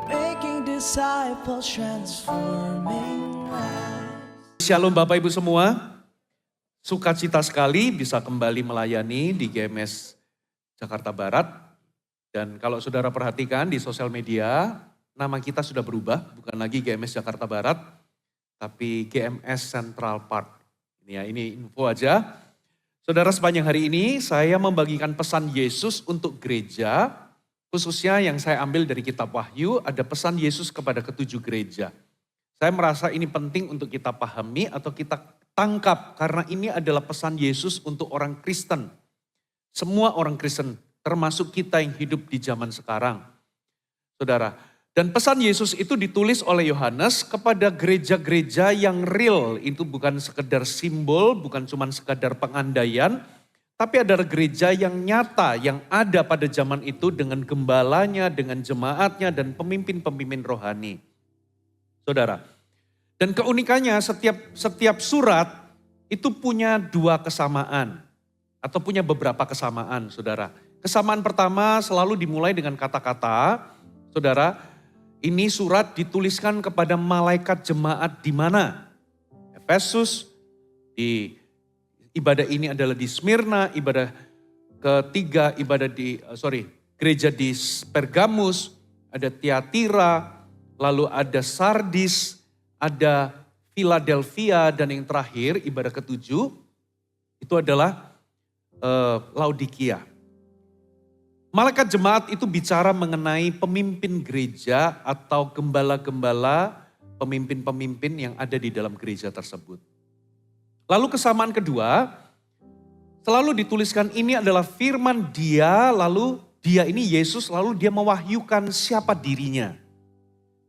making disciples, transforming lives. Shalom Bapak Ibu semua, sukacita sekali bisa kembali melayani di GMS Jakarta Barat. Dan kalau saudara perhatikan di sosial media, nama kita sudah berubah, bukan lagi GMS Jakarta Barat, tapi GMS Central Park. Ini info aja. Saudara, sepanjang hari ini saya membagikan pesan Yesus untuk gereja, khususnya yang saya ambil dari kitab Wahyu, ada pesan Yesus kepada ketujuh gereja. Saya merasa ini penting untuk kita pahami atau kita tangkap, karena ini adalah pesan Yesus untuk orang Kristen. Semua orang Kristen, termasuk kita yang hidup di zaman sekarang. Saudara, dan pesan Yesus itu ditulis oleh Yohanes kepada gereja-gereja yang real. Itu bukan sekedar simbol, bukan cuma sekedar pengandaian, tapi adalah gereja yang nyata, yang ada pada zaman itu dengan gembalanya, dengan jemaatnya, dan pemimpin-pemimpin rohani. Saudara, dan keunikannya setiap surat itu punya dua kesamaan, atau punya beberapa kesamaan, saudara. Kesamaan pertama selalu dimulai dengan kata-kata, saudara, ini surat dituliskan kepada malaikat jemaat di mana? Efesus, di ibadah ini adalah di Smyrna, ibadah ketiga gereja di Pergamus, ada Tiatira, lalu ada Sardis, ada Philadelphia, dan yang terakhir ibadah ketujuh itu adalah Laodikia. Malaikat jemaat itu bicara mengenai pemimpin gereja atau gembala-gembala, pemimpin-pemimpin yang ada di dalam gereja tersebut. Lalu kesamaan kedua, selalu dituliskan ini adalah firman dia, lalu dia ini Yesus, lalu dia mewahyukan siapa dirinya.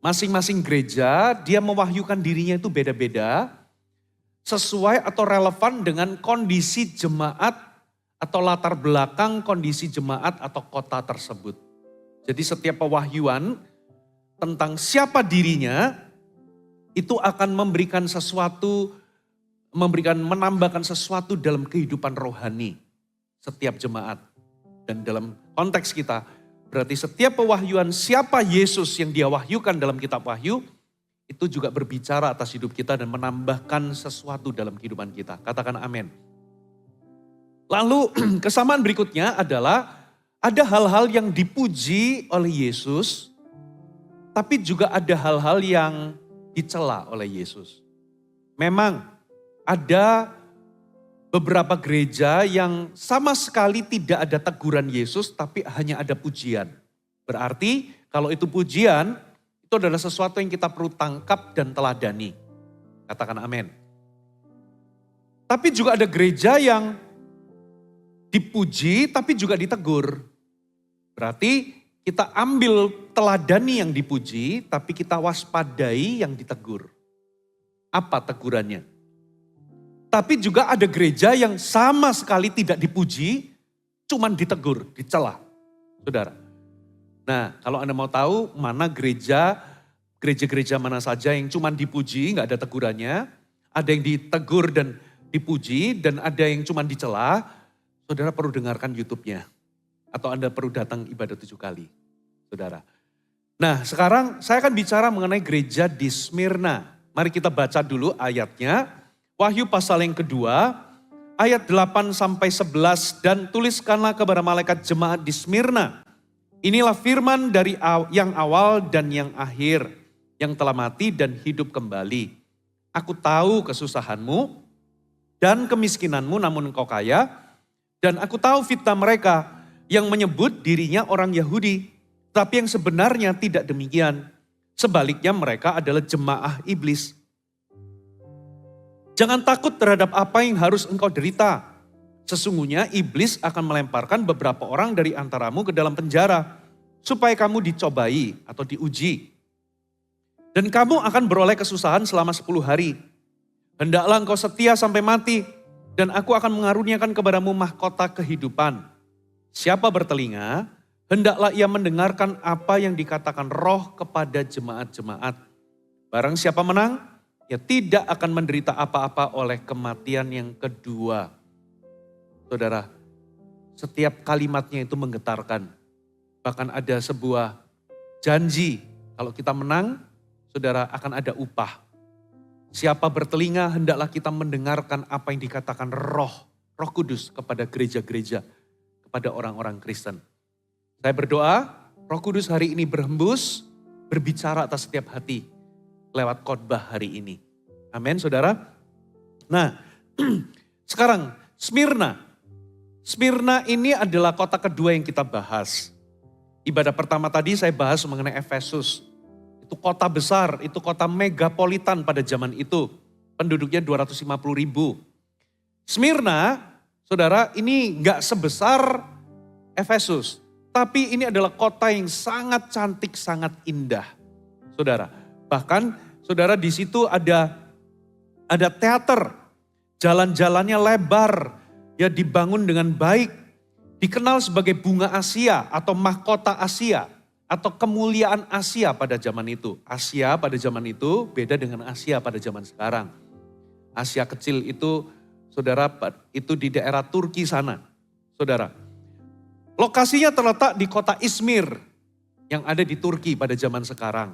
Masing-masing gereja dia mewahyukan dirinya itu beda-beda, sesuai atau relevan dengan kondisi jemaat atau latar belakang kondisi jemaat atau kota tersebut. Jadi setiap pewahyuan tentang siapa dirinya itu akan memberikan sesuatu, menambahkan sesuatu dalam kehidupan rohani setiap jemaat. Dan dalam konteks kita, berarti setiap pewahyuan siapa Yesus yang dia wahyukan dalam kitab Wahyu, itu juga berbicara atas hidup kita dan menambahkan sesuatu dalam kehidupan kita. Katakan amin. Lalu kesamaan berikutnya adalah ada hal-hal yang dipuji oleh Yesus, tapi juga ada hal-hal yang dicela oleh Yesus. Memang ada beberapa gereja yang sama sekali tidak ada teguran Yesus, tapi hanya ada pujian. Berarti kalau itu pujian, itu adalah sesuatu yang kita perlu tangkap dan teladani. Katakan amin. Tapi juga ada gereja yang dipuji tapi juga ditegur. Berarti kita ambil teladani yang dipuji tapi kita waspadai yang ditegur. Apa tegurannya? Tapi juga ada gereja yang sama sekali tidak dipuji, cuman ditegur, dicela. Saudara. Nah, kalau Anda mau tahu mana gereja-gereja mana saja yang cuman dipuji, nggak ada tegurannya, ada yang ditegur dan dipuji, dan ada yang cuman dicela, saudara perlu dengarkan YouTube-nya. Atau Anda perlu datang ibadah 7 kali. Saudara. Nah sekarang saya akan bicara mengenai gereja di Smyrna. Mari kita baca dulu ayatnya. Wahyu pasal yang kedua. Ayat 8 sampai 11. Dan tuliskanlah kepada malaikat jemaat di Smyrna. Inilah firman dari yang awal dan yang akhir. Yang telah mati dan hidup kembali. Aku tahu kesusahanmu dan kemiskinanmu namun engkau kaya. Dan aku tahu fitnah mereka yang menyebut dirinya orang Yahudi. Tapi yang sebenarnya tidak demikian. Sebaliknya mereka adalah jemaah iblis. Jangan takut terhadap apa yang harus engkau derita. Sesungguhnya iblis akan melemparkan beberapa orang dari antaramu ke dalam penjara. Supaya kamu dicobai atau diuji. Dan kamu akan beroleh kesusahan selama 10 hari. Hendaklah engkau setia sampai mati. Dan aku akan mengaruniakan kepadamu mahkota kehidupan. Siapa bertelinga, hendaklah ia mendengarkan apa yang dikatakan Roh kepada jemaat-jemaat. Barang siapa menang, ia tidak akan menderita apa-apa oleh kematian yang kedua. Saudara, setiap kalimatnya itu menggetarkan. Bahkan ada sebuah janji, Kalau kita menang, saudara akan ada upah. Siapa bertelinga hendaklah kita mendengarkan apa yang dikatakan Roh Kudus kepada gereja-gereja, kepada orang-orang Kristen. Saya berdoa, Roh Kudus hari ini berhembus, berbicara atas setiap hati lewat khotbah hari ini. Amin, saudara. Nah, sekarang Smyrna. Smyrna ini adalah kota kedua yang kita bahas. Ibadah pertama tadi saya bahas mengenai Efesus. Itu kota besar, itu kota megapolitan pada zaman itu. Penduduknya 250.000. Smyrna, saudara, ini gak sebesar Efesus. Tapi ini adalah kota yang sangat cantik, sangat indah. Saudara, bahkan saudara di situ ada teater. Jalan-jalannya lebar, ya dibangun dengan baik. Dikenal sebagai bunga Asia atau mahkota Asia. Atau kemuliaan Asia pada zaman itu. Asia pada zaman itu beda dengan Asia pada zaman sekarang. Asia kecil itu, saudara, itu di daerah Turki sana. Saudara, lokasinya terletak di kota Izmir yang ada di Turki pada zaman sekarang.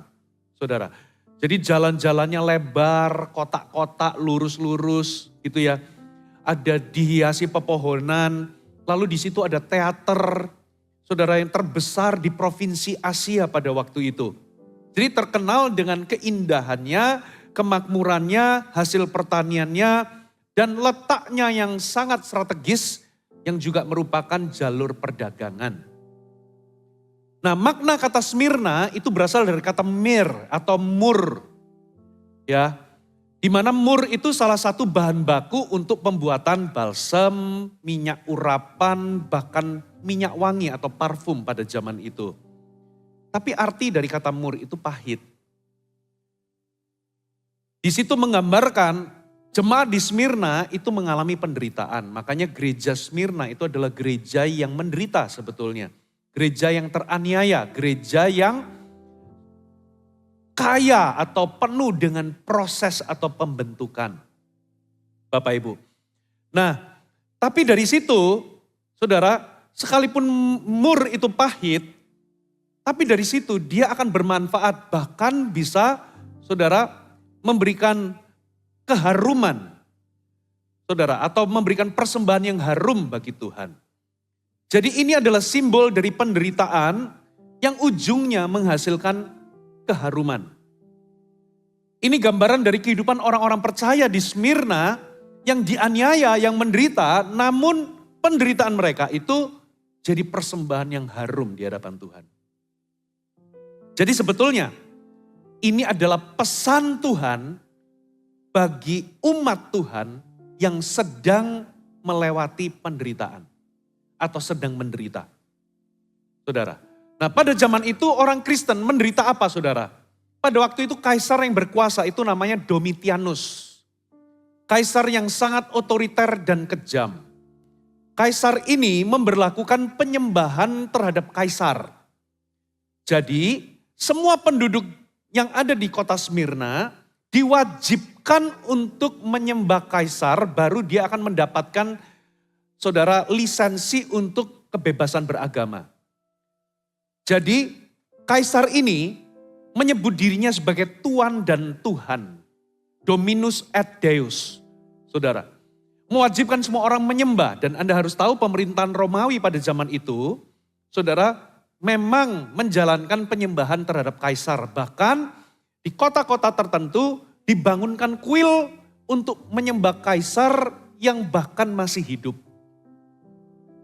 Saudara, jadi jalan-jalannya lebar, kotak-kotak lurus-lurus gitu ya. Ada dihiasi pepohonan, lalu di situ ada teater, saudara, yang terbesar di provinsi Asia pada waktu itu. Jadi terkenal dengan keindahannya, kemakmurannya, hasil pertaniannya, dan letaknya yang sangat strategis yang juga merupakan jalur perdagangan. Nah, makna kata Smyrna itu berasal dari kata mir atau mur. Ya, di mana mur itu salah satu bahan baku untuk pembuatan balsam, minyak urapan, bahkan minyak wangi atau parfum pada zaman itu. Tapi arti dari kata mur itu pahit. Di situ menggambarkan jemaat di Smyrna itu mengalami penderitaan. Makanya gereja Smyrna itu adalah gereja yang menderita sebetulnya. Gereja yang teraniaya, gereja yang kaya atau penuh dengan proses atau pembentukan. Bapak Ibu. Nah, tapi dari situ, saudara, sekalipun mur itu pahit, tapi dari situ dia akan bermanfaat. Bahkan bisa, saudara, memberikan keharuman, saudara, atau memberikan persembahan yang harum bagi Tuhan. Jadi ini adalah simbol dari penderitaan yang ujungnya menghasilkan keharuman. Ini gambaran dari kehidupan orang-orang percaya di Smyrna yang dianiaya, yang menderita, namun penderitaan mereka itu jadi persembahan yang harum di hadapan Tuhan. Jadi sebetulnya ini adalah pesan Tuhan bagi umat Tuhan yang sedang melewati penderitaan atau sedang menderita. Saudara, nah pada zaman itu orang Kristen menderita apa, saudara? Pada waktu itu kaisar yang berkuasa itu namanya Domitianus. Kaisar yang sangat otoriter dan kejam. Kaisar ini memberlakukan penyembahan terhadap kaisar. Jadi semua penduduk yang ada di kota Smyrna diwajibkan untuk menyembah kaisar, baru dia akan mendapatkan, saudara, lisensi untuk kebebasan beragama. Jadi kaisar ini menyebut dirinya sebagai Tuan dan Tuhan. Dominus et Deus. Saudara, mewajibkan semua orang menyembah. Dan Anda harus tahu pemerintahan Romawi pada zaman itu, saudara, memang menjalankan penyembahan terhadap kaisar. Bahkan di kota-kota tertentu dibangunkan kuil untuk menyembah kaisar yang bahkan masih hidup.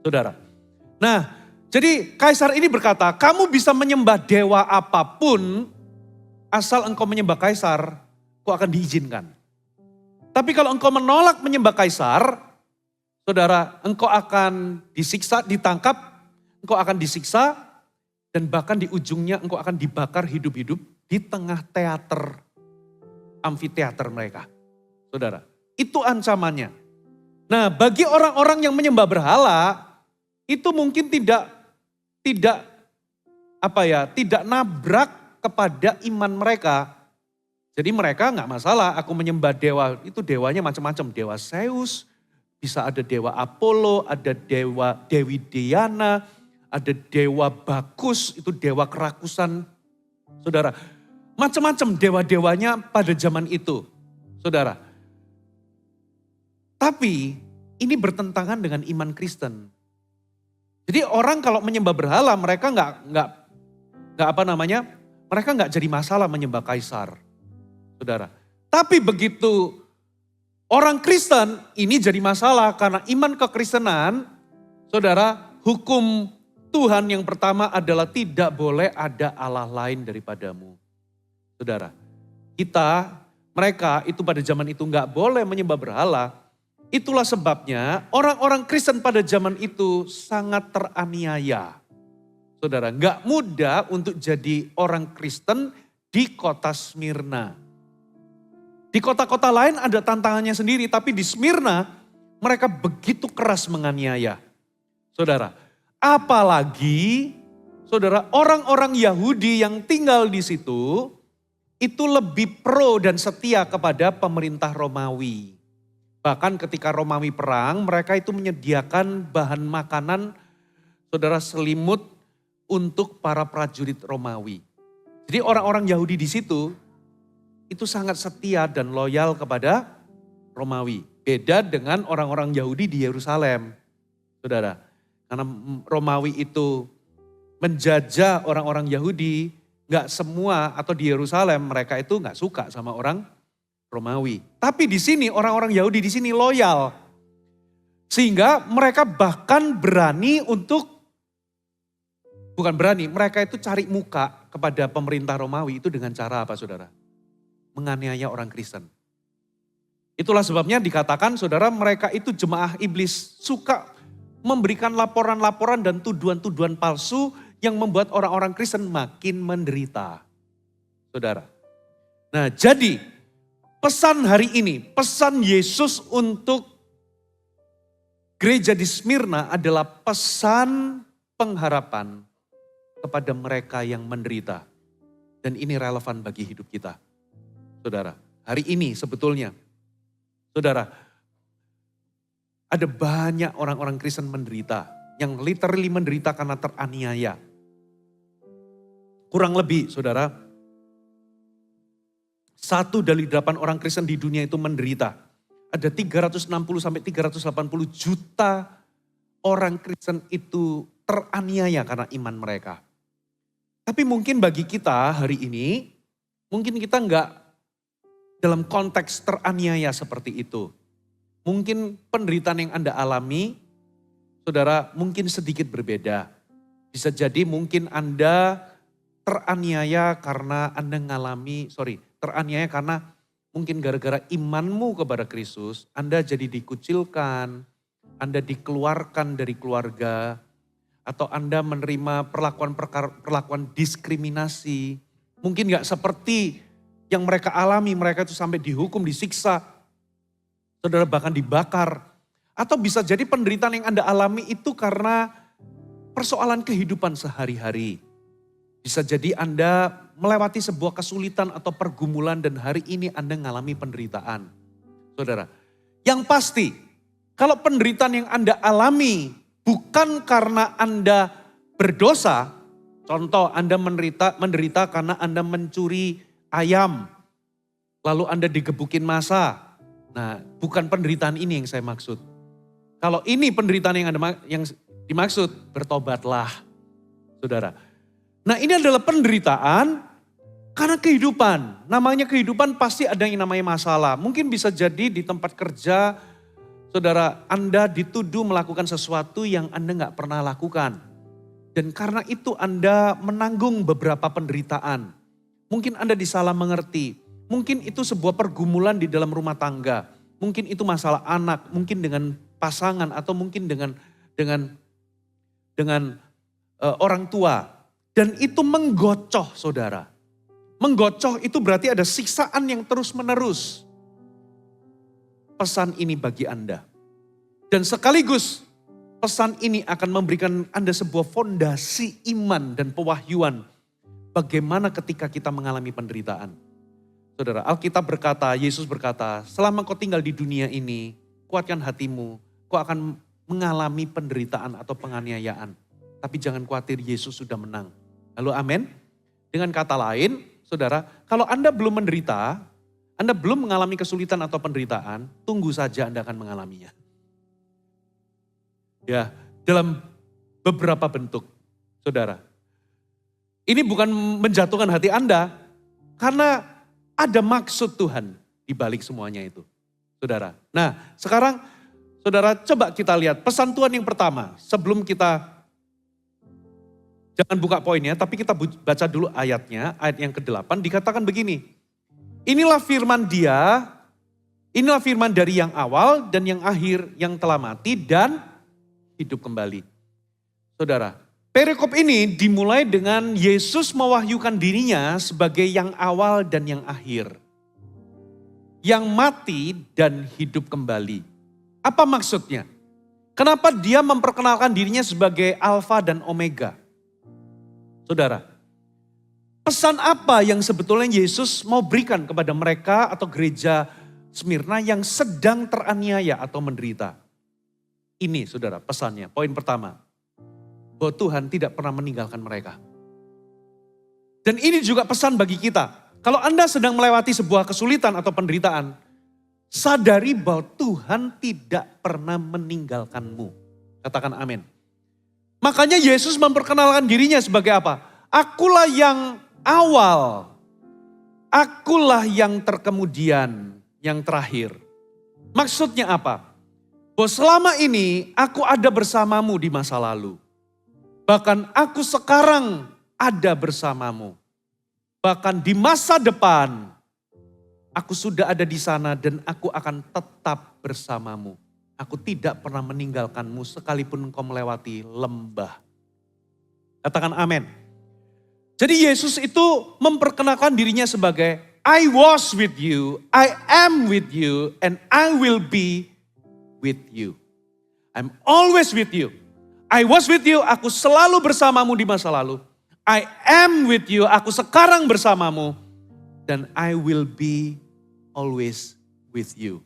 Saudara, nah jadi kaisar ini berkata, kamu bisa menyembah dewa apapun asal engkau menyembah kaisar, kau akan diizinkan. Tapi kalau engkau menolak menyembah kaisar, saudara, engkau akan disiksa, ditangkap, engkau akan disiksa, dan bahkan di ujungnya engkau akan dibakar hidup-hidup di tengah teater, amfiteater mereka. Saudara, itu ancamannya. Nah, bagi orang-orang yang menyembah berhala, itu mungkin tidak nabrak kepada iman mereka. Jadi mereka nggak masalah, aku menyembah dewa, itu dewanya macam-macam. Dewa Zeus, bisa ada dewa Apollo, ada Dewi Diana, ada dewa Bakus, itu dewa kerakusan. Saudara, macam-macam dewa-dewanya pada zaman itu. Saudara. Tapi ini bertentangan dengan iman Kristen. Jadi orang kalau menyembah berhala mereka mereka nggak jadi masalah menyembah kaisar. Saudara. Tapi begitu orang Kristen ini jadi masalah karena iman kekristenan, saudara, hukum Tuhan yang pertama adalah tidak boleh ada Allah lain daripadamu. Saudara, mereka itu pada zaman itu nggak boleh menyembah berhala. Itulah sebabnya orang-orang Kristen pada zaman itu sangat teraniaya. Saudara, nggak mudah untuk jadi orang Kristen di kota Smyrna. Di kota-kota lain ada tantangannya sendiri, tapi di Smyrna mereka begitu keras menganiaya. Saudara, apalagi saudara orang-orang Yahudi yang tinggal di situ itu lebih pro dan setia kepada pemerintah Romawi. Bahkan ketika Romawi perang, mereka itu menyediakan bahan makanan, saudara, selimut untuk para prajurit Romawi. Jadi orang-orang Yahudi di situ itu sangat setia dan loyal kepada Romawi. Beda dengan orang-orang Yahudi di Yerusalem. Saudara, karena Romawi itu menjajah orang-orang Yahudi, gak semua atau di Yerusalem mereka itu gak suka sama orang Romawi. Tapi di sini orang-orang Yahudi di sini loyal. Sehingga mereka bahkan mereka itu cari muka kepada pemerintah Romawi itu dengan cara apa, saudara? Menganiaya orang Kristen. Itulah sebabnya dikatakan, saudara, mereka itu jemaah iblis, suka memberikan laporan-laporan dan tuduhan-tuduhan palsu yang membuat orang-orang Kristen makin menderita. Saudara. Nah, jadi pesan hari ini, pesan Yesus untuk gereja di Smyrna adalah pesan pengharapan kepada mereka yang menderita. Dan ini relevan bagi hidup kita. Saudara, hari ini sebetulnya, saudara, ada banyak orang-orang Kristen menderita, yang literally menderita karena teraniaya. Kurang lebih, saudara, 1 dari 8 orang Kristen di dunia itu menderita. Ada 360 sampai 380 juta orang Kristen itu teraniaya karena iman mereka. Tapi mungkin bagi kita hari ini, mungkin kita enggak dalam konteks teraniaya seperti itu. Mungkin penderitaan yang Anda alami, saudara, mungkin sedikit berbeda. Bisa jadi mungkin Anda teraniaya karena teraniaya karena mungkin gara-gara imanmu kepada Kristus, Anda jadi dikucilkan, Anda dikeluarkan dari keluarga, atau Anda menerima perlakuan diskriminasi. Mungkin gak seperti yang mereka alami, mereka itu sampai dihukum, disiksa, saudara, bahkan dibakar. Atau bisa jadi penderitaan yang Anda alami itu karena persoalan kehidupan sehari-hari. Bisa jadi Anda melewati sebuah kesulitan atau pergumulan dan hari ini Anda mengalami penderitaan. Saudara, yang pasti kalau penderitaan yang Anda alami bukan karena Anda berdosa, contoh Anda menderita karena Anda mencuri ayam, lalu Anda digebukin massa. Nah, bukan penderitaan ini yang saya maksud. Kalau ini penderitaan yang dimaksud, bertobatlah, saudara. Nah, ini adalah penderitaan karena kehidupan. Namanya kehidupan pasti ada yang namanya masalah. Mungkin bisa jadi di tempat kerja, saudara, Anda dituduh melakukan sesuatu yang Anda gak pernah lakukan. Dan karena itu Anda menanggung beberapa penderitaan. Mungkin Anda disalah mengerti. Mungkin itu sebuah pergumulan di dalam rumah tangga. Mungkin itu masalah anak, mungkin dengan pasangan atau mungkin dengan orang tua. Dan itu menggocoh, saudara. Menggocoh itu berarti ada siksaan yang terus menerus. Pesan ini bagi Anda. Dan sekaligus pesan ini akan memberikan Anda sebuah fondasi iman dan pewahyuan. Bagaimana ketika kita mengalami penderitaan. Saudara, Alkitab berkata, Yesus berkata, selama kau tinggal di dunia ini, kuatkan hatimu, kau akan mengalami penderitaan atau penganiayaan. Tapi jangan khawatir, Yesus sudah menang. Halo, amin. Dengan kata lain, saudara, kalau Anda belum menderita, Anda belum mengalami kesulitan atau penderitaan, tunggu saja Anda akan mengalaminya. Ya, dalam beberapa bentuk, saudara. Ini bukan menjatuhkan hati Anda, karena ada maksud Tuhan di balik semuanya itu, saudara. Nah, sekarang saudara coba kita lihat pesan Tuhan yang pertama. Sebelum kita, jangan buka poinnya, tapi kita baca dulu ayatnya, ayat yang ke-8 dikatakan begini. Inilah firman Dia, inilah firman dari yang awal dan yang akhir, yang telah mati dan hidup kembali. Saudara, perikop ini dimulai dengan Yesus mewahyukan dirinya sebagai yang awal dan yang akhir. Yang mati dan hidup kembali. Apa maksudnya? Kenapa dia memperkenalkan dirinya sebagai Alfa dan Omega? Saudara, pesan apa yang sebetulnya Yesus mau berikan kepada mereka atau gereja Smyrna yang sedang teraniaya atau menderita? Ini saudara pesannya, poin pertama. Bahwa Tuhan tidak pernah meninggalkan mereka. Dan ini juga pesan bagi kita. Kalau Anda sedang melewati sebuah kesulitan atau penderitaan, sadari bahwa Tuhan tidak pernah meninggalkanmu. Katakan amin. Makanya Yesus memperkenalkan dirinya sebagai apa? Akulah yang awal. Akulah yang terkemudian, yang terakhir. Maksudnya apa? Bahwa selama ini aku ada bersamamu di masa lalu. Bahkan aku sekarang ada bersamamu. Bahkan di masa depan, aku sudah ada di sana dan aku akan tetap bersamamu. Aku tidak pernah meninggalkanmu sekalipun engkau melewati lembah. Katakan amin. Jadi Yesus itu memperkenalkan dirinya sebagai I was with you, I am with you, and I will be with you. I'm always with you. I was with you, aku selalu bersamamu di masa lalu. I am with you, aku sekarang bersamamu. Dan I will be always with you.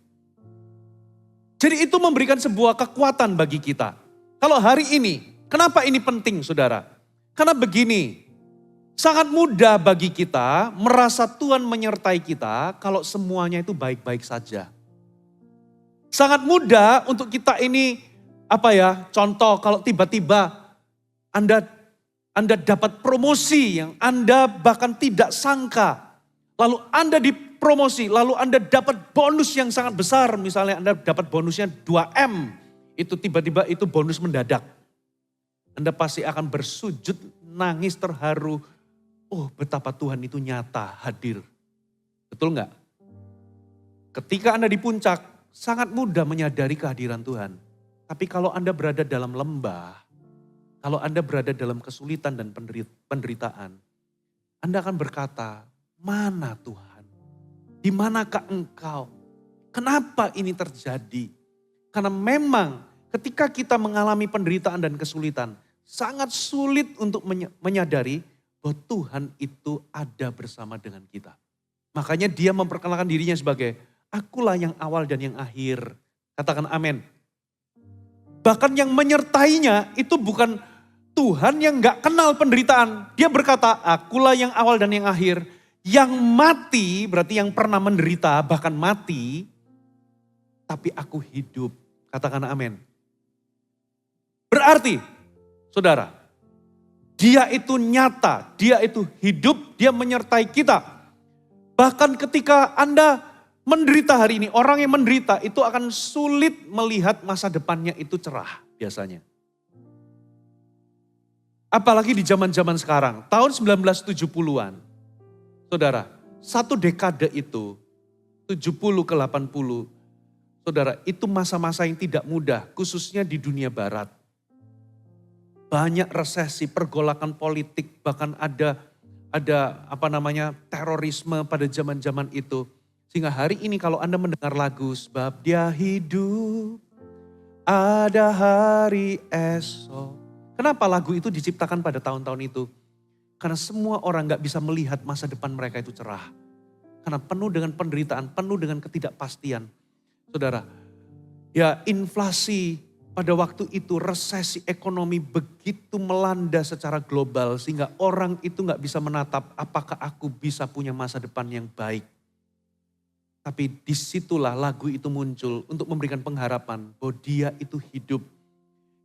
Jadi itu memberikan sebuah kekuatan bagi kita. Kalau hari ini, kenapa ini penting saudara? Karena begini, sangat mudah bagi kita merasa Tuhan menyertai kita kalau semuanya itu baik-baik saja. Sangat mudah untuk kita ini, contoh kalau tiba-tiba Anda dapat promosi yang Anda bahkan tidak sangka. Lalu Anda dipromosi, lalu Anda dapat bonus yang sangat besar. Misalnya Anda dapat bonusnya 2M. Itu tiba-tiba itu bonus mendadak. Anda pasti akan bersujud, nangis terharu. Oh, betapa Tuhan itu nyata, hadir. Betul nggak? Ketika Anda di puncak, sangat mudah menyadari kehadiran Tuhan. Tapi kalau Anda berada dalam lembah, kalau Anda berada dalam kesulitan dan penderitaan, Anda akan berkata, mana Tuhan? Di manakah Engkau? Kenapa ini terjadi? Karena memang ketika kita mengalami penderitaan dan kesulitan, sangat sulit untuk menyadari bahwa Tuhan itu ada bersama dengan kita. Makanya dia memperkenalkan dirinya sebagai, akulah yang awal dan yang akhir. Katakan amin. Bahkan yang menyertainya itu bukan Tuhan yang gak kenal penderitaan. Dia berkata, akulah yang awal dan yang akhir. Yang mati, berarti yang pernah menderita, bahkan mati. Tapi aku hidup. Katakan amin. Berarti, saudara, dia itu nyata, dia itu hidup, dia menyertai kita. Bahkan ketika Anda menderita hari ini, orang yang menderita itu akan sulit melihat masa depannya itu cerah biasanya. Apalagi di zaman-zaman sekarang, tahun 1970-an. Saudara, satu dekade itu, 70 ke 80, saudara, itu masa-masa yang tidak mudah, khususnya di dunia barat. Banyak resesi, pergolakan politik, bahkan ada terorisme pada zaman-zaman itu. Sehingga hari ini kalau Anda mendengar lagu, sebab dia hidup, ada hari esok. Kenapa lagu itu diciptakan pada tahun-tahun itu? Karena semua orang gak bisa melihat masa depan mereka itu cerah. Karena penuh dengan penderitaan, penuh dengan ketidakpastian. Saudara, ya inflasi pada waktu itu resesi ekonomi begitu melanda secara global sehingga orang itu gak bisa menatap apakah aku bisa punya masa depan yang baik. Tapi disitulah lagu itu muncul untuk memberikan pengharapan bahwa dia itu hidup.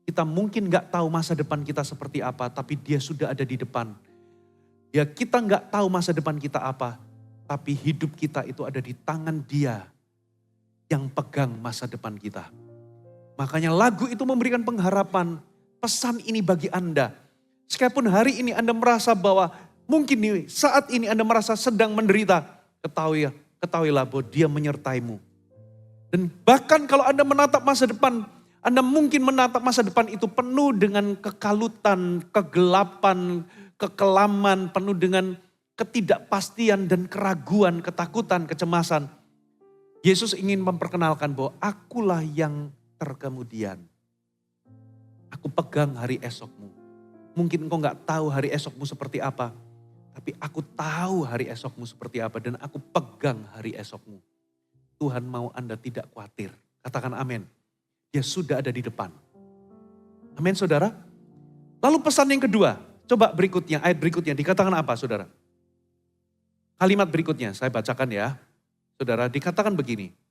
Kita mungkin gak tahu masa depan kita seperti apa, tapi dia sudah ada di depan. Ya kita gak tahu masa depan kita apa, tapi hidup kita itu ada di tangan dia yang pegang masa depan kita. Makanya lagu itu memberikan pengharapan, pesan ini bagi Anda. Sekalipun hari ini Anda merasa bahwa mungkin nih saat ini Anda merasa sedang menderita, ketahuilah bahwa dia menyertaimu. Dan bahkan kalau Anda menatap masa depan, Anda mungkin menatap masa depan itu penuh dengan kekalutan, kegelapan, kekelaman, penuh dengan ketidakpastian dan keraguan, ketakutan, kecemasan. Yesus ingin memperkenalkan bahwa akulah yang terkemudian. Aku pegang hari esokmu. Mungkin engkau gak tahu hari esokmu seperti apa. Tapi aku tahu hari esokmu seperti apa dan aku pegang hari esokmu. Tuhan mau Anda tidak khawatir. Katakan amin. Dia sudah ada di depan. Amin saudara. Lalu pesan yang kedua. Coba berikutnya, ayat berikutnya dikatakan apa saudara? Kalimat berikutnya saya bacakan ya. Saudara dikatakan begini.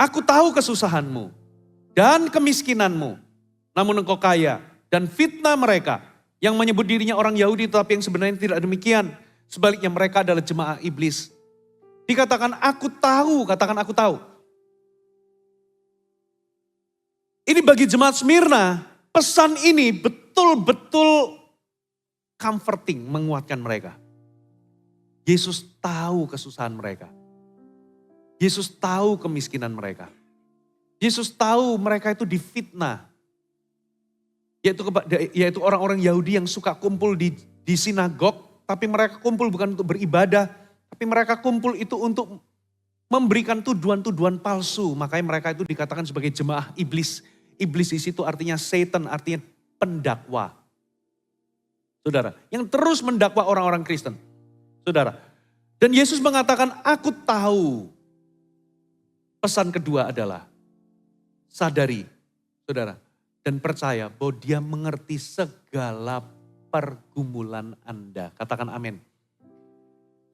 Aku tahu kesusahanmu dan kemiskinanmu, namun engkau kaya. Dan fitnah mereka yang menyebut dirinya orang Yahudi tetapi yang sebenarnya tidak demikian. Sebaliknya mereka adalah jemaah iblis. Dikatakan aku tahu, katakan aku tahu. Ini bagi jemaat Smyrna, pesan ini betul-betul comforting, menguatkan mereka. Yesus tahu kesusahan mereka. Yesus tahu kemiskinan mereka. Yesus tahu mereka itu difitnah. Yaitu orang-orang Yahudi yang suka kumpul di sinagog. Tapi mereka kumpul bukan untuk beribadah. Tapi mereka kumpul itu untuk memberikan tuduhan-tuduhan palsu. Makanya mereka itu dikatakan sebagai jemaah iblis. Iblis di situ artinya Satan, artinya pendakwa. Saudara, yang terus mendakwa orang-orang Kristen. Saudara, dan Yesus mengatakan aku tahu. Pesan kedua adalah sadari, saudara, dan percaya bahwa dia mengerti segala pergumulan Anda. Katakan amin.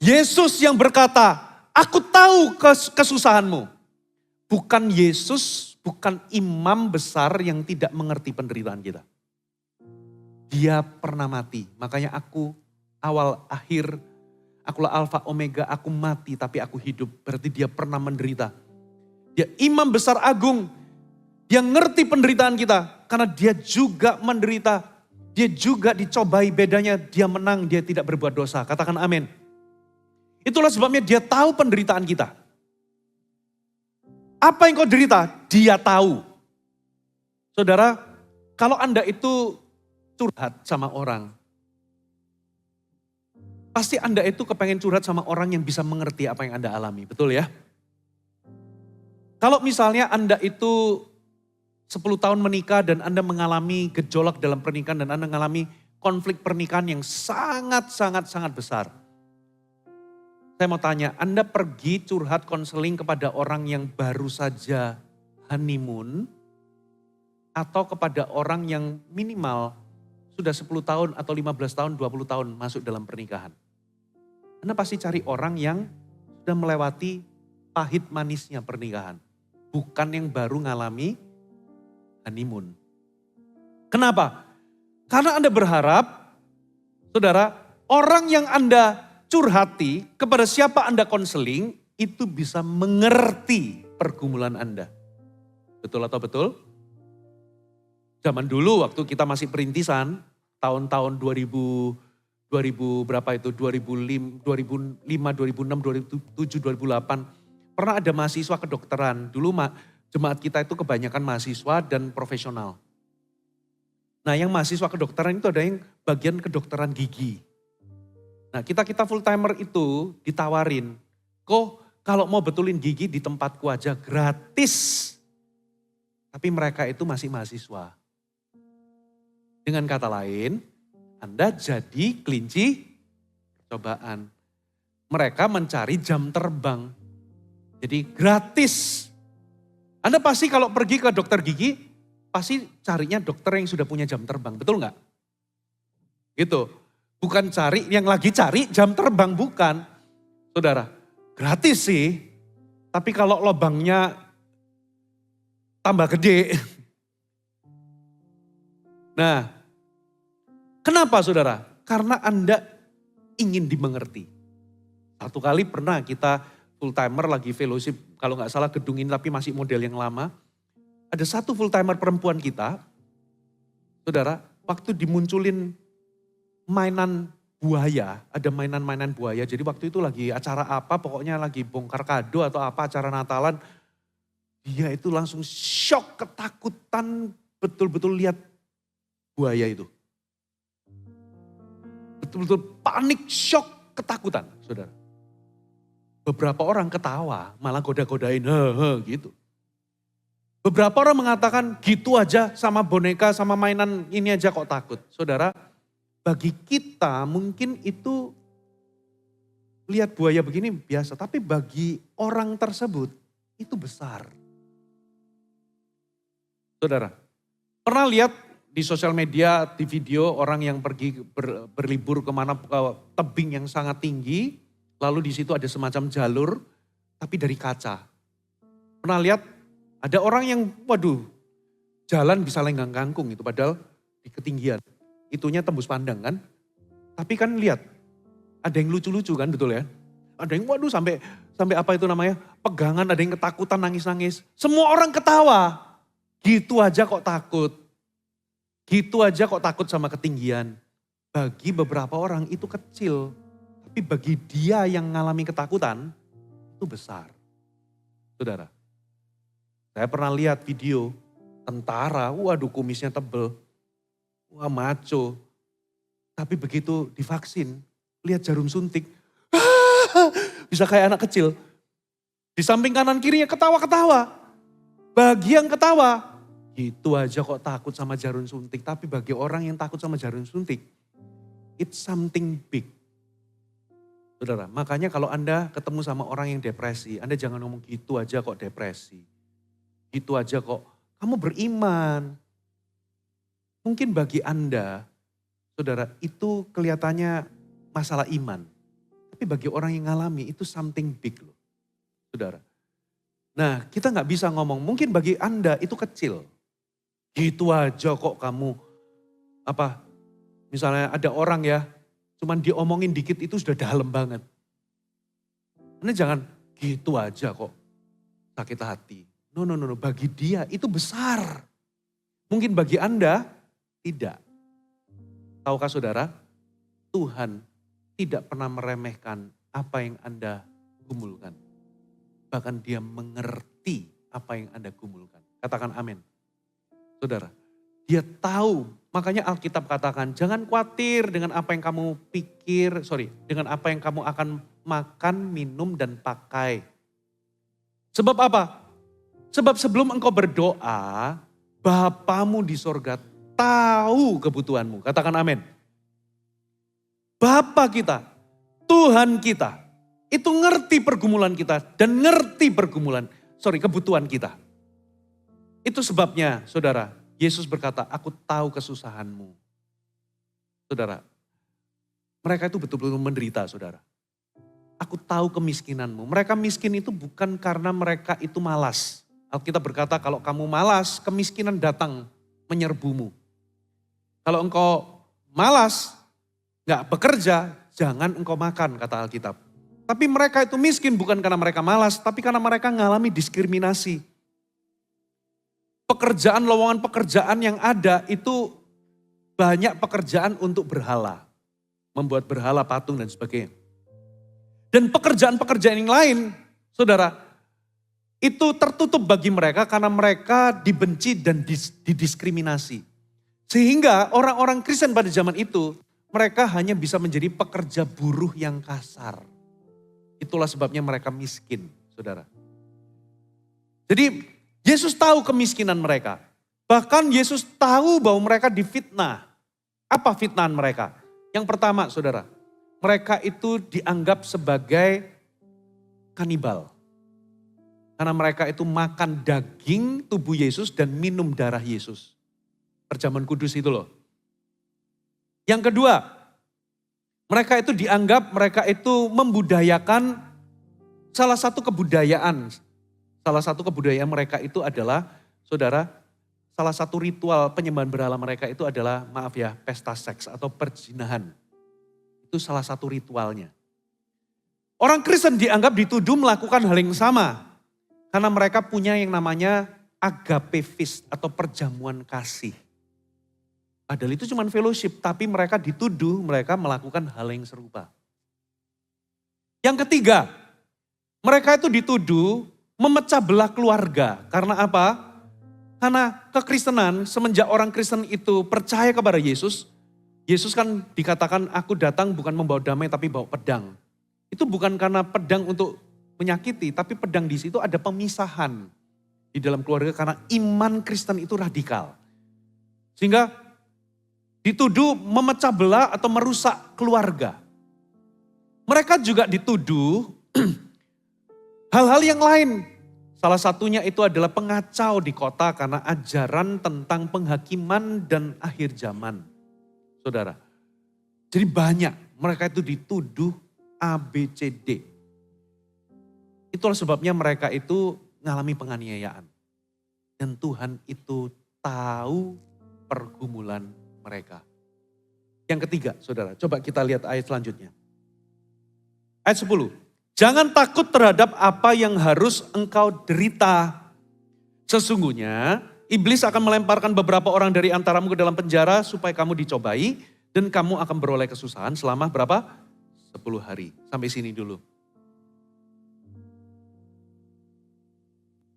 Yesus yang berkata, aku tahu kesusahanmu. Bukan Yesus, bukan imam besar yang tidak mengerti penderitaan kita. Dia pernah mati, makanya aku awal akhir, akulah alfa omega, aku mati tapi aku hidup. Berarti dia pernah menderita. Dia imam besar agung. Dia ngerti penderitaan kita. Karena dia juga menderita. Dia juga dicobai, bedanya dia menang, dia tidak berbuat dosa. Katakan amin. Itulah sebabnya dia tahu penderitaan kita. Apa yang kau derita? Dia tahu. Saudara, kalau Anda itu curhat sama orang. Pasti Anda itu kepengen curhat sama orang yang bisa mengerti apa yang Anda alami. Betul ya? Kalau misalnya Anda itu 10 tahun menikah dan Anda mengalami gejolak dalam pernikahan dan Anda mengalami konflik pernikahan yang sangat besar. Saya mau tanya, Anda pergi curhat konseling kepada orang yang baru saja honeymoon atau kepada orang yang minimal sudah 10 tahun atau 15 tahun, 20 tahun masuk dalam pernikahan? Anda pasti cari orang yang sudah melewati pahit manisnya pernikahan. Bukan yang baru ngalami honeymoon. Kenapa? Karena Anda berharap, saudara, orang yang Anda curhati, kepada siapa Anda konseling, itu bisa mengerti pergumulan Anda. Betul atau betul? Zaman dulu waktu kita masih perintisan, tahun-tahun 2000 berapa itu, 2005, 2006, 2007, 2008, pernah ada mahasiswa kedokteran. Dulu jemaat kita itu kebanyakan mahasiswa dan profesional. Nah yang mahasiswa kedokteran itu ada yang bagian kedokteran gigi. Nah kita full timer itu ditawarin, kok kalau mau betulin gigi di tempatku aja gratis. Tapi mereka itu masih mahasiswa. Dengan kata lain, Anda jadi kelinci percobaan. Mereka mencari jam terbang. Jadi gratis Anda pasti kalau pergi ke dokter gigi, pasti carinya dokter yang sudah punya jam terbang, betul nggak? Gitu. Bukan cari, yang lagi cari jam terbang, bukan. Saudara, gratis sih, tapi kalau lubangnya tambah gede. Nah, kenapa saudara? Karena Anda ingin dimengerti. Satu kali pernah kita full timer lagi fellowship, kalau nggak salah gedung ini tapi masih model yang lama. Ada satu full timer perempuan kita, saudara, waktu dimunculin mainan buaya, ada mainan-mainan buaya. Jadi waktu itu lagi acara apa, pokoknya lagi bongkar kado atau apa, acara Natalan. Dia itu langsung shock, ketakutan, betul-betul lihat buaya itu. Betul-betul panik, shock, ketakutan, saudara. Beberapa orang ketawa, malah goda-godain, gitu. Beberapa orang mengatakan, gitu aja sama boneka, sama mainan ini aja kok takut. Saudara, bagi kita mungkin itu lihat buaya begini biasa, tapi bagi orang tersebut itu besar. Saudara, pernah lihat di sosial media, di video orang yang pergi berlibur kemana, ke tebing yang sangat tinggi, lalu di situ ada semacam jalur, tapi dari kaca. Pernah lihat ada orang yang, waduh, jalan bisa lenggang kangkung itu, padahal di ketinggian. Itunya tembus pandang kan. Tapi kan lihat, ada yang lucu-lucu kan, betul ya. Ada yang waduh sampai apa itu namanya, pegangan, ada yang ketakutan, nangis-nangis. Semua orang ketawa, gitu aja kok takut. Gitu aja kok takut sama ketinggian. Bagi beberapa orang itu kecil, tapi bagi dia yang mengalami ketakutan, itu besar. Saudara, saya pernah lihat video tentara, waduh kumisnya tebel. Wah maco. Tapi begitu divaksin, lihat jarum suntik. Bisa kayak anak kecil. Di samping kanan kirinya ketawa-ketawa. Bagi yang ketawa, gitu aja kok takut sama jarum suntik. Tapi bagi orang yang takut sama jarum suntik, it's something big. Saudara, makanya kalau Anda ketemu sama orang yang depresi, Anda jangan ngomong gitu aja kok depresi. Gitu aja kok, kamu beriman. Mungkin bagi Anda, saudara, itu kelihatannya masalah iman. Tapi bagi orang yang ngalami itu something big loh, saudara. Nah kita nggak bisa ngomong, mungkin bagi Anda itu kecil. Gitu aja kok kamu, misalnya ada orang ya, cuman diomongin dikit itu sudah dalam banget. Anda jangan gitu aja kok sakit hati. No, bagi dia itu besar. Mungkin bagi Anda, tidak. Tahukah saudara, Tuhan tidak pernah meremehkan apa yang Anda gumulkan. Bahkan dia mengerti apa yang Anda gumulkan. Katakan amin. Saudara, dia tahu. Makanya Alkitab katakan, jangan khawatir dengan apa yang kamu pikir, dengan apa yang kamu akan makan, minum, dan pakai. Sebab apa? Sebab sebelum engkau berdoa, Bapamu di sorga tahu kebutuhanmu. Katakan amin. Bapa kita, Tuhan kita, itu ngerti pergumulan kita dan ngerti kebutuhan kita. Itu sebabnya saudara, Yesus berkata, aku tahu kesusahanmu. Saudara, mereka itu betul-betul menderita saudara. Aku tahu kemiskinanmu. Mereka miskin itu bukan karena mereka itu malas. Alkitab berkata kalau kamu malas, kemiskinan datang menyerbumu. Kalau engkau malas, gak bekerja, jangan engkau makan, kata Alkitab. Tapi mereka itu miskin bukan karena mereka malas, tapi karena mereka mengalami diskriminasi. Pekerjaan, lowongan pekerjaan yang ada itu banyak pekerjaan untuk berhala. Membuat berhala, patung dan sebagainya. Dan pekerjaan-pekerjaan yang lain, saudara, itu tertutup bagi mereka karena mereka dibenci dan didiskriminasi. Sehingga orang-orang Kristen pada zaman itu, mereka hanya bisa menjadi pekerja buruh yang kasar. Itulah sebabnya mereka miskin, saudara. Jadi Yesus tahu kemiskinan mereka. Bahkan Yesus tahu bahwa mereka difitnah. Apa fitnahan mereka? Yang pertama, saudara, mereka itu dianggap sebagai kanibal. Karena mereka itu makan daging tubuh Yesus dan minum darah Yesus. Perjamuan kudus itu loh. Yang kedua, mereka itu dianggap mereka itu membudayakan salah satu kebudayaan. Salah satu kebudayaan mereka itu adalah, saudara, salah satu ritual penyembahan berhala mereka itu adalah, maaf ya, pesta seks atau perzinahan. Itu salah satu ritualnya. Orang Kristen dianggap dituduh melakukan hal yang sama. Karena mereka punya yang namanya agape feast atau perjamuan kasih. Padahal itu cuma fellowship, tapi mereka dituduh mereka melakukan hal yang serupa. Yang ketiga, mereka itu dituduh memecah belah keluarga. Karena apa? Karena kekristenan, semenjak orang Kristen itu percaya kepada Yesus, Yesus kan dikatakan, aku datang bukan membawa damai tapi bawa pedang. Itu bukan karena pedang untuk menyakiti, tapi pedang di situ ada pemisahan di dalam keluarga karena iman Kristen itu radikal. Sehingga dituduh memecah belah atau merusak keluarga. Mereka juga dituduh hal-hal yang lain. Salah satunya itu adalah pengacau di kota karena ajaran tentang penghakiman dan akhir zaman. Saudara, jadi banyak mereka itu dituduh ABCD. Itulah sebabnya mereka itu mengalami penganiayaan. Dan Tuhan itu tahu pergumulan mereka. Yang ketiga, saudara, coba kita lihat ayat selanjutnya. Ayat 10. Jangan takut terhadap apa yang harus engkau derita. Sesungguhnya iblis akan melemparkan beberapa orang dari antaramu ke dalam penjara supaya kamu dicobai. Dan kamu akan beroleh kesusahan selama berapa? 10 hari. Sampai sini dulu.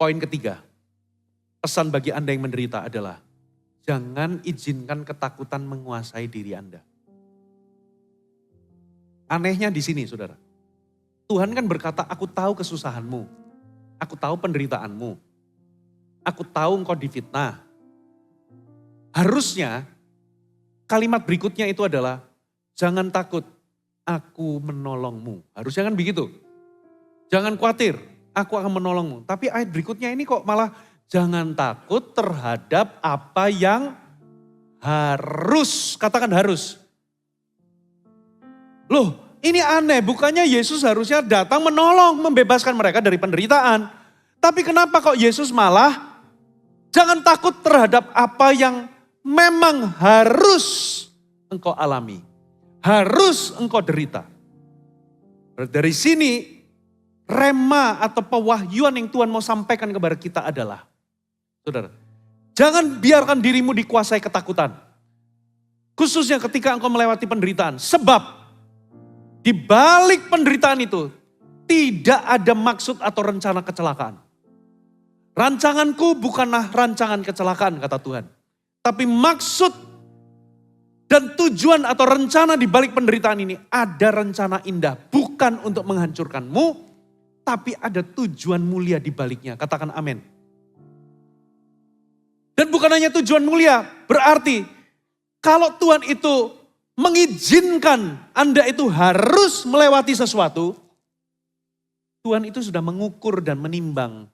Poin ketiga, pesan bagi Anda yang menderita adalah jangan izinkan ketakutan menguasai diri Anda. Anehnya di sini, saudara. Tuhan kan berkata, aku tahu kesusahanmu, aku tahu penderitaanmu, aku tahu engkau difitnah. Harusnya kalimat berikutnya itu adalah, jangan takut, aku menolongmu. Harusnya kan begitu. Jangan khawatir, aku akan menolongmu. Tapi ayat berikutnya ini kok malah jangan takut terhadap apa yang harus. Katakan harus. Loh, ini aneh. Bukannya Yesus harusnya datang menolong, membebaskan mereka dari penderitaan. Tapi kenapa kok Yesus malah jangan takut terhadap apa yang memang harus engkau alami. Harus engkau derita. Dari sini rema atau pewahyuan yang Tuhan mau sampaikan kepada kita adalah, saudara, jangan biarkan dirimu dikuasai ketakutan. Khususnya ketika engkau melewati penderitaan. Sebab di balik penderitaan itu tidak ada maksud atau rencana kecelakaan. Rancanganku bukanlah rancangan kecelakaan, kata Tuhan. Tapi maksud dan tujuan atau rencana di balik penderitaan ini ada rencana indah. Bukan untuk menghancurkanmu, tapi ada tujuan mulia di baliknya. Katakan amin. Dan bukan hanya tujuan mulia, berarti kalau Tuhan itu mengizinkan Anda itu harus melewati sesuatu, Tuhan itu sudah mengukur dan menimbang.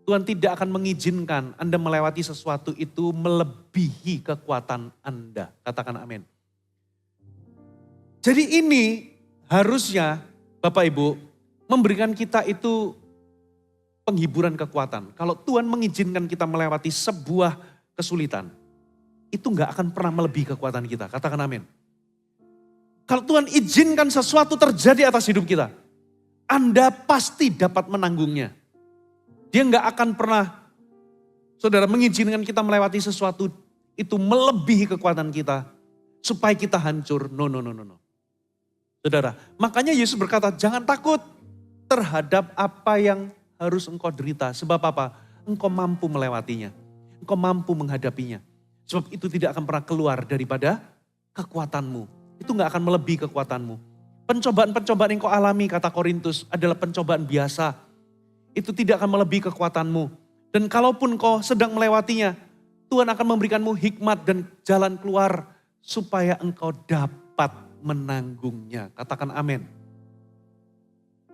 Tuhan tidak akan mengizinkan Anda melewati sesuatu itu melebihi kekuatan Anda. Katakan amin. Jadi ini harusnya Bapak Ibu memberikan kita itu penghiburan kekuatan. Kalau Tuhan mengizinkan kita melewati sebuah kesulitan, itu gak akan pernah melebihi kekuatan kita. Katakan amin. Kalau Tuhan izinkan sesuatu terjadi atas hidup kita, Anda pasti dapat menanggungnya. Dia gak akan pernah, saudara, mengizinkan kita melewati sesuatu itu melebihi kekuatan kita. Supaya kita hancur. No. Saudara, makanya Yesus berkata, jangan takut terhadap apa yang harus engkau derita. Sebab apa? Engkau mampu melewatinya. Engkau mampu menghadapinya. Sebab itu tidak akan pernah keluar daripada kekuatanmu. Itu gak akan melebihi kekuatanmu. Pencobaan-pencobaan yang kau alami, kata Korintus, adalah pencobaan biasa. Itu tidak akan melebihi kekuatanmu. Dan kalaupun kau sedang melewatinya, Tuhan akan memberikanmu hikmat dan jalan keluar supaya engkau dapat menanggungnya. Katakan amin.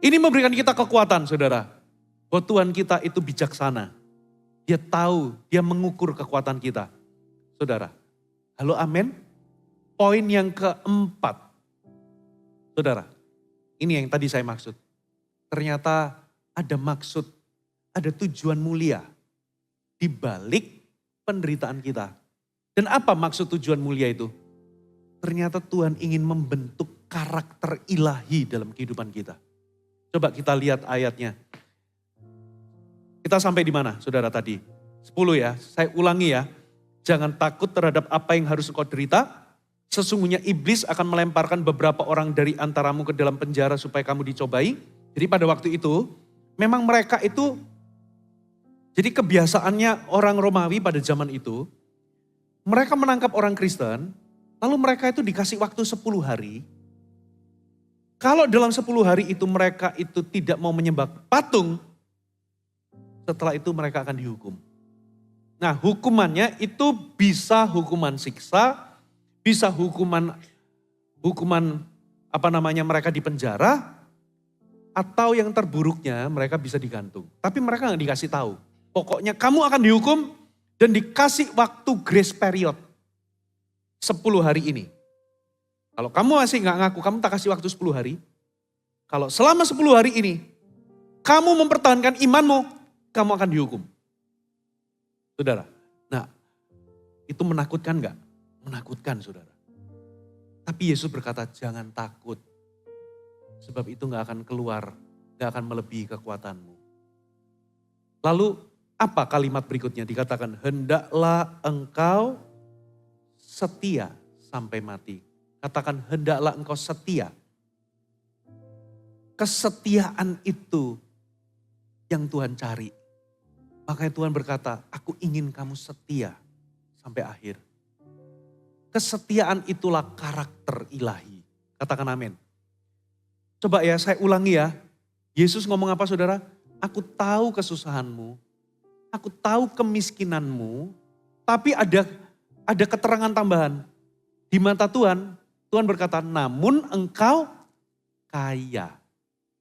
Ini memberikan kita kekuatan, saudara. Bahwa Tuhan kita itu bijaksana. Dia tahu, dia mengukur kekuatan kita. Saudara, halo amin. Poin yang keempat. Saudara, ini yang tadi saya maksud. Ternyata ada maksud, ada tujuan mulia di balik penderitaan kita. Dan apa maksud tujuan mulia itu? Ternyata Tuhan ingin membentuk karakter ilahi dalam kehidupan kita. Coba kita lihat ayatnya. Kita sampai di mana saudara tadi? 10 ya, saya ulangi ya. Jangan takut terhadap apa yang harus engkau derita. Sesungguhnya iblis akan melemparkan beberapa orang dari antaramu ke dalam penjara supaya kamu dicobai. Jadi pada waktu itu, memang mereka itu, jadi kebiasaannya orang Romawi pada zaman itu, mereka menangkap orang Kristen, lalu mereka itu dikasih waktu 10 hari. Kalau dalam 10 hari itu mereka itu tidak mau menyembah patung, setelah itu mereka akan dihukum. Nah hukumannya itu bisa hukuman siksa, bisa hukuman mereka di penjara, atau yang terburuknya mereka bisa digantung. Tapi mereka nggak dikasih tahu. Pokoknya kamu akan dihukum dan dikasih waktu grace period 10 hari ini. Kalau kamu masih nggak ngaku, kamu tak kasih waktu 10 hari. Kalau selama 10 hari ini kamu mempertahankan imanmu, kamu akan dihukum. Saudara, nah itu menakutkan gak? Menakutkan saudara. Tapi Yesus berkata jangan takut. Sebab itu gak akan keluar, gak akan melebihi kekuatanmu. Lalu apa kalimat berikutnya? Dikatakan hendaklah engkau setia sampai mati. Katakan hendaklah engkau setia. Kesetiaan itu yang Tuhan cari. Makanya Tuhan berkata, aku ingin kamu setia sampai akhir. Kesetiaan itulah karakter ilahi. Katakan amin. Coba ya saya ulangi ya. Yesus ngomong apa saudara? Aku tahu kesusahanmu. Aku tahu kemiskinanmu. Tapi ada keterangan tambahan. Di mata Tuhan, Tuhan berkata, namun engkau kaya.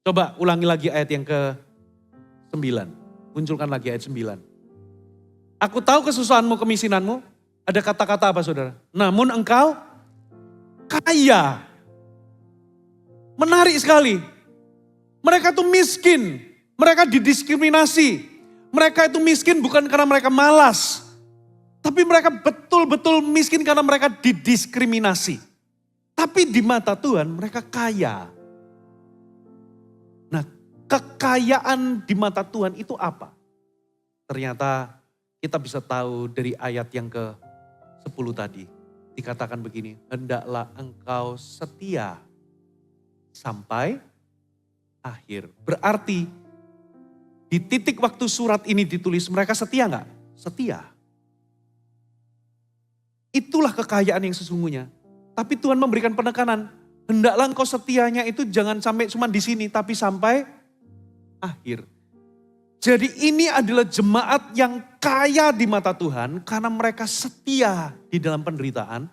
Coba ulangi lagi ayat yang ke-9. Munculkan lagi ayat 9. Aku tahu kesusahanmu, kemiskinanmu. Ada kata-kata apa saudara? Namun engkau kaya. Menarik sekali. Mereka itu miskin. Mereka didiskriminasi. Mereka itu miskin bukan karena mereka malas. Tapi mereka betul-betul miskin karena mereka didiskriminasi. Tapi di mata Tuhan mereka kaya. Nah, kekayaan di mata Tuhan itu apa? Ternyata kita bisa tahu dari ayat yang ke-10 tadi. Dikatakan begini, hendaklah engkau setia sampai akhir. Berarti di titik waktu surat ini ditulis mereka setia enggak? Setia. Itulah kekayaan yang sesungguhnya. Tapi Tuhan memberikan penekanan, hendaklah engkau setianya itu jangan sampai cuma di sini, tapi sampai akhir. Jadi ini adalah jemaat yang kaya di mata Tuhan karena mereka setia di dalam penderitaan.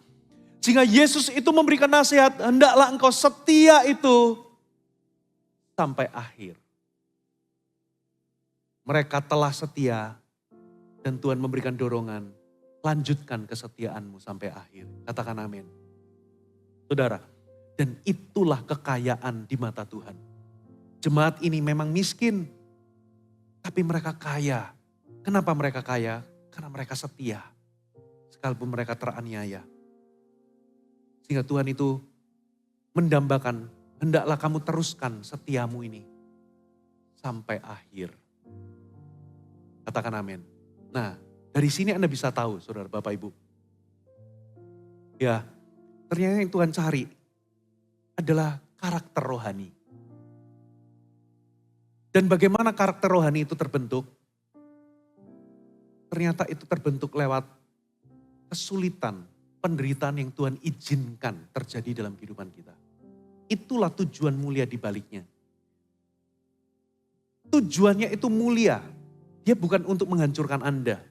Sehingga Yesus itu memberikan nasihat, hendaklah engkau setia itu sampai akhir. Mereka telah setia dan Tuhan memberikan dorongan, lanjutkan kesetiaanmu sampai akhir. Katakan amin. Saudara, dan itulah kekayaan di mata Tuhan. Jemaat ini memang miskin, tapi mereka kaya. Kenapa mereka kaya? Karena mereka setia. Sekalipun mereka teraniaya. Sehingga Tuhan itu mendambakan, hendaklah kamu teruskan setiamu ini sampai akhir. Katakan amin. Nah, dari sini Anda bisa tahu, saudara Bapak Ibu. Ya, ternyata yang Tuhan cari adalah karakter rohani. Dan bagaimana karakter rohani itu terbentuk? Ternyata itu terbentuk lewat kesulitan, penderitaan yang Tuhan izinkan terjadi dalam kehidupan kita. Itulah tujuan mulia di baliknya. Tujuannya itu mulia. Dia bukan untuk menghancurkan Anda.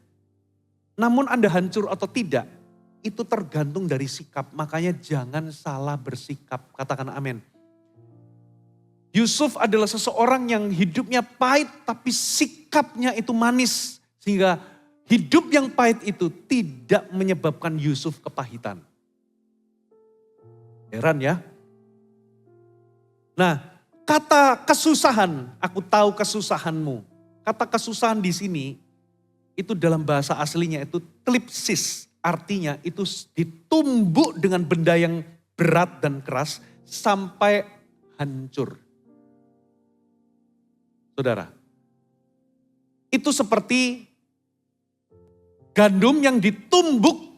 Namun Anda hancur atau tidak, itu tergantung dari sikap. Makanya jangan salah bersikap. Katakan amin. Yusuf adalah seseorang yang hidupnya pahit tapi sikapnya itu manis. Sehingga hidup yang pahit itu tidak menyebabkan Yusuf kepahitan. Heran ya. Nah, kata kesusahan, aku tahu kesusahanmu. Kata kesusahan di sini itu dalam bahasa aslinya itu klipsis. Artinya itu ditumbuk dengan benda yang berat dan keras sampai hancur. Saudara, itu seperti gandum yang ditumbuk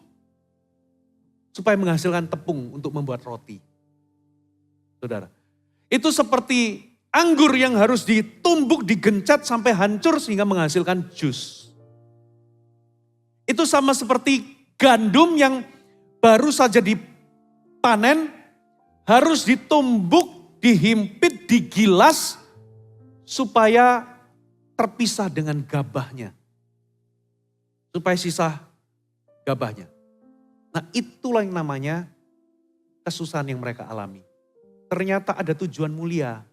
supaya menghasilkan tepung untuk membuat roti. Saudara, itu seperti anggur yang harus ditumbuk, digencet sampai hancur sehingga menghasilkan jus. Itu sama seperti gandum yang baru saja dipanen, harus ditumbuk, dihimpit, digilas, supaya terpisah dengan gabahnya. Supaya sisa gabahnya. Nah, itulah yang namanya kesusahan yang mereka alami. Ternyata ada tujuan mulia.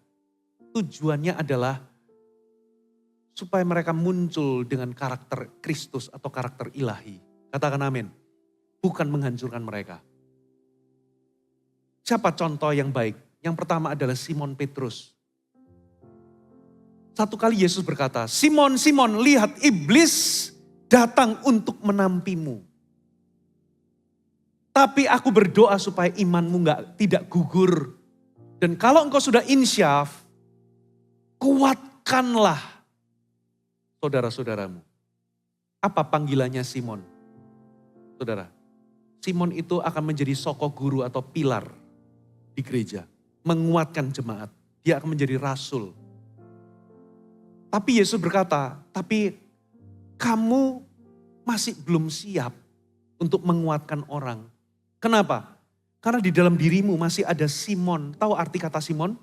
Tujuannya adalah supaya mereka muncul dengan karakter Kristus atau karakter ilahi. Katakan amin. Bukan menghancurkan mereka. Siapa contoh yang baik? Yang pertama adalah Simon Petrus. Satu kali Yesus berkata, Simon, Simon, lihat iblis datang untuk menampimu. Tapi aku berdoa supaya imanmu tidak gugur. Dan kalau engkau sudah insyaf, kuatkanlah saudara-saudaramu. Apa panggilannya Simon? Saudara, Simon itu akan menjadi soko guru atau pilar di gereja. Menguatkan jemaat. Dia akan menjadi rasul. Tapi Yesus berkata, tapi kamu masih belum siap untuk menguatkan orang. Kenapa? Karena di dalam dirimu masih ada Simon. Tahu arti kata Simon?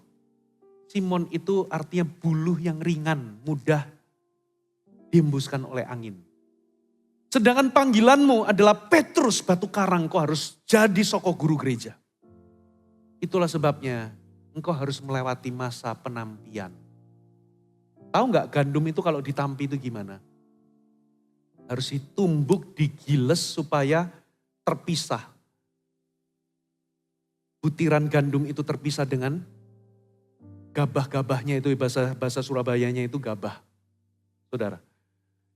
Simon itu artinya buluh yang ringan, mudah dihembuskan oleh angin. Sedangkan panggilanmu adalah Petrus, batu karang, kau harus jadi soko guru gereja. Itulah sebabnya engkau harus melewati masa penampian. Tahu nggak gandum itu kalau ditampi itu gimana? Harus ditumbuk, digiles supaya terpisah. Butiran gandum itu terpisah dengan gabah-gabahnya itu, bahasa Surabayanya itu gabah. Saudara,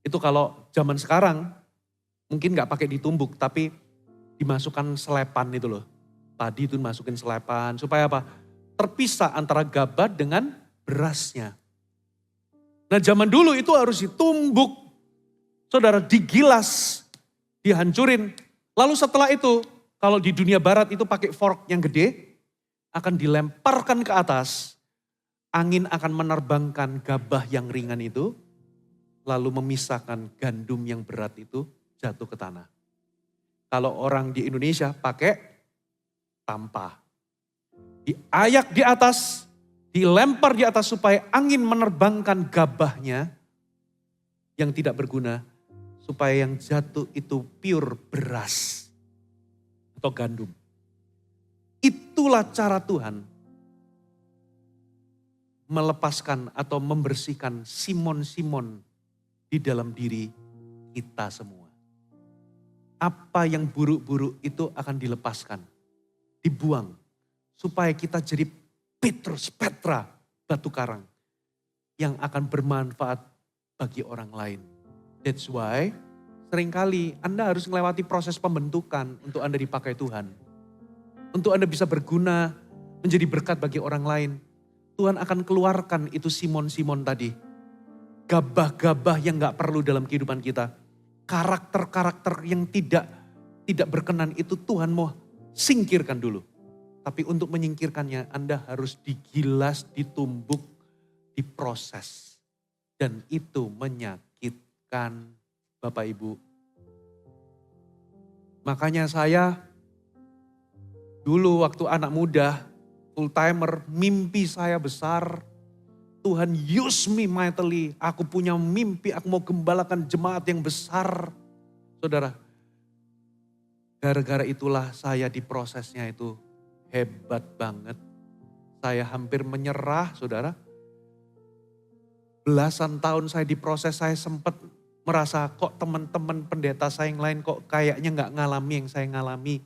itu kalau zaman sekarang mungkin nggak pakai ditumbuk, tapi dimasukkan selepan itu loh. Padi itu dimasukin selepan, supaya apa? Terpisah antara gabah dengan berasnya. Nah zaman dulu itu harus ditumbuk, saudara, digilas, dihancurin. Lalu setelah itu, kalau di dunia barat itu pakai fork yang gede, akan dilemparkan ke atas. Angin akan menerbangkan gabah yang ringan itu, lalu memisahkan gandum yang berat itu jatuh ke tanah. Kalau orang di Indonesia pakai tampah. Diayak di atas, dilempar di atas supaya angin menerbangkan gabahnya yang tidak berguna. Supaya yang jatuh itu pure beras atau gandum. Itulah cara Tuhan melepaskan atau membersihkan Simon-Simon di dalam diri kita semua. Apa yang buruk-buruk itu akan dilepaskan, dibuang. Supaya kita jadi Petrus, Petra, batu karang yang akan bermanfaat bagi orang lain. That's why seringkali Anda harus melewati proses pembentukan untuk Anda dipakai Tuhan. Untuk Anda bisa berguna, menjadi berkat bagi orang lain. Tuhan akan keluarkan itu Simon-Simon tadi. Gabah-gabah yang gak perlu dalam kehidupan kita. Karakter-karakter yang tidak berkenan itu Tuhan mau singkirkan dulu. Tapi untuk menyingkirkannya Anda harus digilas, ditumbuk, diproses. Dan itu menyakitkan Bapak Ibu. Makanya saya dulu waktu anak muda, full timer, mimpi saya besar. Tuhan use me mightily. Aku punya mimpi, aku mau gembalakan jemaat yang besar. Saudara, gara-gara itulah saya di prosesnya itu hebat banget. Saya hampir menyerah, saudara. Belasan tahun saya diproses, saya sempat merasa kok teman-teman pendeta saya yang lain kok kayaknya nggak ngalami yang saya ngalami.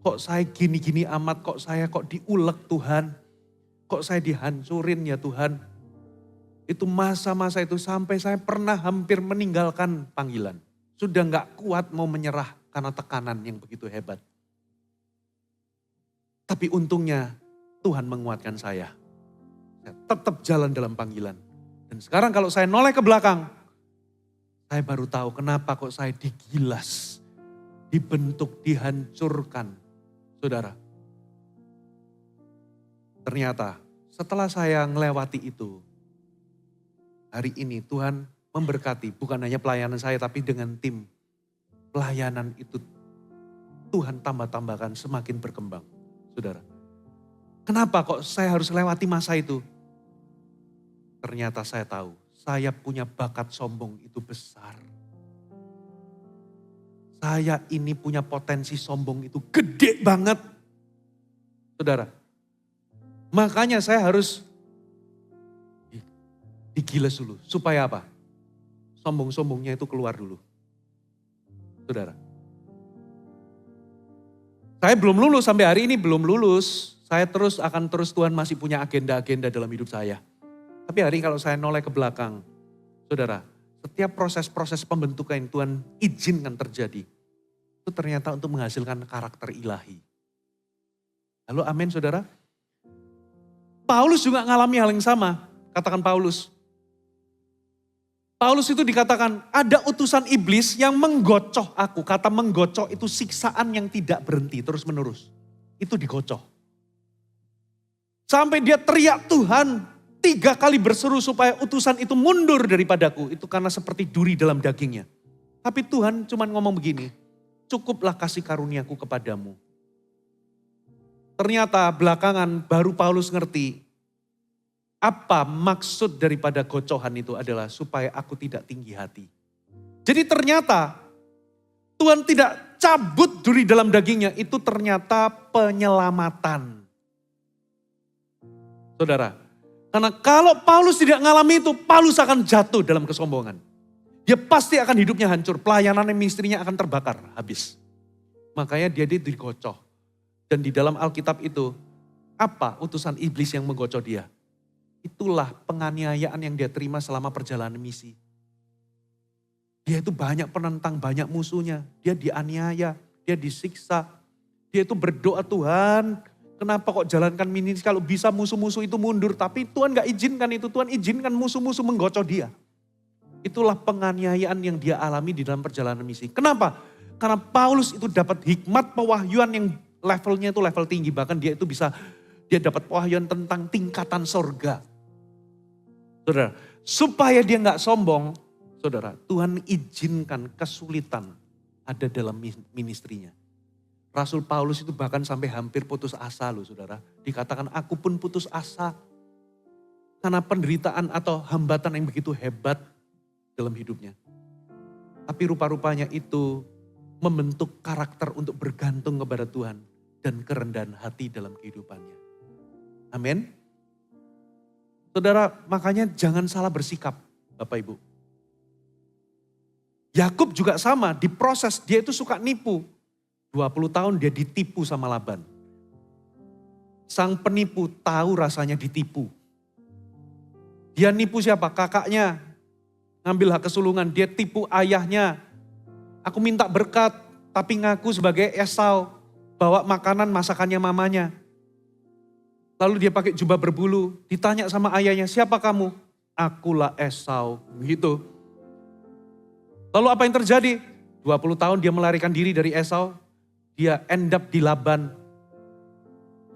Kok saya gini-gini amat, kok saya kok diulek Tuhan. Kok saya dihancurin ya Tuhan. Itu masa-masa itu sampai saya pernah hampir meninggalkan panggilan. Sudah nggak kuat mau menyerah karena tekanan yang begitu hebat. Tapi untungnya Tuhan menguatkan saya. Saya tetap jalan dalam panggilan. Dan sekarang kalau saya noleh ke belakang, saya baru tahu kenapa kok saya digilas, dibentuk, dihancurkan. Saudara, ternyata setelah saya melewati itu, hari ini Tuhan memberkati bukan hanya pelayanan saya tapi dengan tim pelayanan itu Tuhan tambah-tambahkan semakin berkembang. Saudara, kenapa kok saya harus lewati masa itu? Ternyata saya tahu, saya punya bakat sombong itu besar. Saya ini punya potensi sombong itu gede banget. Saudara, makanya saya harus digiles dulu. Supaya apa? Sombong-sombongnya itu keluar dulu. Saudara. Saya belum lulus, sampai hari ini belum lulus. Saya akan terus Tuhan masih punya agenda-agenda dalam hidup saya. Tapi hari ini kalau saya noleh ke belakang, saudara, setiap proses-proses pembentukan yang Tuhan izinkan terjadi, itu ternyata untuk menghasilkan karakter ilahi. Halo, amin saudara. Paulus juga ngalami hal yang sama, katakan Paulus. Paulus itu dikatakan ada utusan iblis yang menggocoh aku. Kata menggocoh itu siksaan yang tidak berhenti terus menerus. Itu digocoh. Sampai dia teriak Tuhan 3 kali berseru supaya utusan itu mundur daripadaku. Itu karena seperti duri dalam dagingnya. Tapi Tuhan cuma ngomong begini, cukuplah kasih karuniaku kepadamu. Ternyata belakangan baru Paulus ngerti, apa maksud daripada gocohan itu adalah supaya aku tidak tinggi hati. Jadi ternyata Tuhan tidak cabut duri dalam dagingnya, itu ternyata penyelamatan. Saudara, karena kalau Paulus tidak ngalami itu, Paulus akan jatuh dalam kesombongan. Dia pasti akan hidupnya hancur, pelayanan ministrinya akan terbakar, habis. Makanya dia digocoh. Dan di dalam Alkitab itu, apa utusan iblis yang menggocoh dia? Itulah penganiayaan yang dia terima selama perjalanan misi. Dia itu banyak penentang, banyak musuhnya. Dia dianiaya, dia disiksa. Dia itu berdoa, Tuhan, kenapa kok jalankan misi kalau bisa musuh-musuh itu mundur. Tapi Tuhan gak izinkan itu, Tuhan izinkan musuh-musuh menggocoh dia. Itulah penganiayaan yang dia alami di dalam perjalanan misi. Kenapa? Karena Paulus itu dapat hikmat pewahyuan yang levelnya itu level tinggi. Bahkan dia itu dia dapat pewahyuan tentang tingkatan sorga. Saudara, supaya dia gak sombong, saudara, Tuhan izinkan kesulitan ada dalam ministrinya. Rasul Paulus itu bahkan sampai hampir putus asa loh saudara. Dikatakan aku pun putus asa. Karena penderitaan atau hambatan yang begitu hebat dalam hidupnya. Tapi rupa-rupanya itu membentuk karakter untuk bergantung kepada Tuhan. Dan kerendahan hati dalam kehidupannya. Amin. Saudara, makanya jangan salah bersikap Bapak Ibu. Yakub juga sama, diproses, dia itu suka nipu. 20 tahun dia ditipu sama Laban. Sang penipu tahu rasanya ditipu. Dia nipu siapa? Kakaknya. Ngambil hak kesulungan, dia tipu ayahnya. Aku minta berkat, tapi ngaku sebagai Esau. Bawa makanan masakannya mamanya. Lalu dia pakai jubah berbulu, ditanya sama ayahnya, siapa kamu? Akulah Esau, gitu. Lalu apa yang terjadi? 20 tahun dia melarikan diri dari Esau, dia end up di Laban.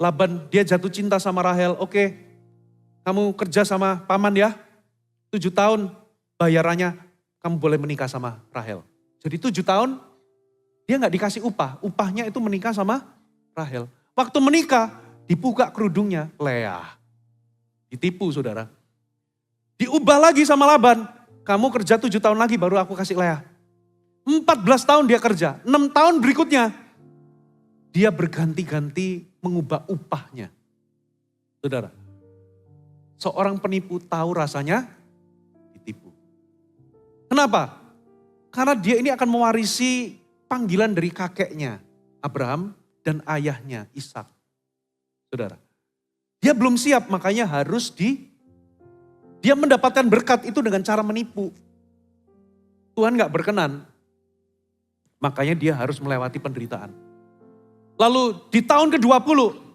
Laban, dia jatuh cinta sama Rahel, oke, kamu kerja sama paman ya, 7 tahun bayarannya kamu boleh menikah sama Rahel. Jadi 7 tahun dia gak dikasih upah, upahnya itu menikah sama Rahel. Waktu menikah, dibuka kerudungnya, Lea. Ditipu saudara. Diubah lagi sama Laban. Kamu kerja 7 tahun lagi baru aku kasih Lea. 14 tahun dia kerja. 6 tahun berikutnya. Dia berganti-ganti mengubah upahnya. Saudara, seorang penipu tahu rasanya ditipu. Kenapa? Karena dia ini akan mewarisi panggilan dari kakeknya, Abraham, dan ayahnya, Ishak. Saudara, dia belum siap, makanya dia mendapatkan berkat itu dengan cara menipu. Tuhan gak berkenan, makanya dia harus melewati penderitaan. Lalu di tahun ke-20,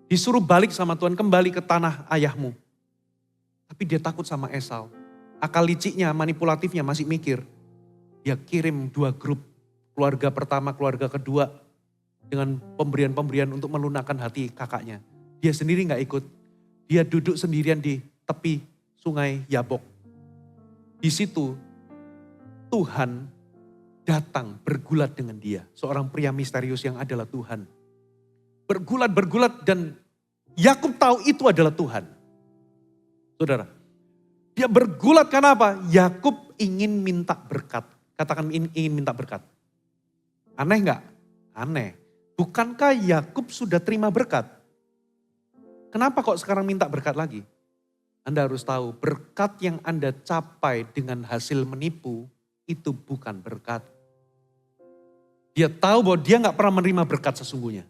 disuruh balik sama Tuhan, kembali ke tanah ayahmu. Tapi dia takut sama Esau. Akal liciknya, manipulatifnya masih mikir. Dia kirim 2 grup, keluarga pertama, keluarga kedua, dengan pemberian-pemberian untuk melunakkan hati kakaknya. Dia sendiri gak ikut. Dia duduk sendirian di tepi sungai Yabok. Di situ Tuhan datang bergulat dengan dia. Seorang pria misterius yang adalah Tuhan. Bergulat dan Yakub tahu itu adalah Tuhan. Saudara, dia bergulat karena apa? Yakub ingin minta berkat. Katakan ingin minta berkat. Aneh gak? Aneh. Bukankah Yakub sudah terima berkat? Kenapa kok sekarang minta berkat lagi? Anda harus tahu, berkat yang Anda capai dengan hasil menipu, itu bukan berkat. Dia tahu bahwa dia gak pernah menerima berkat sesungguhnya.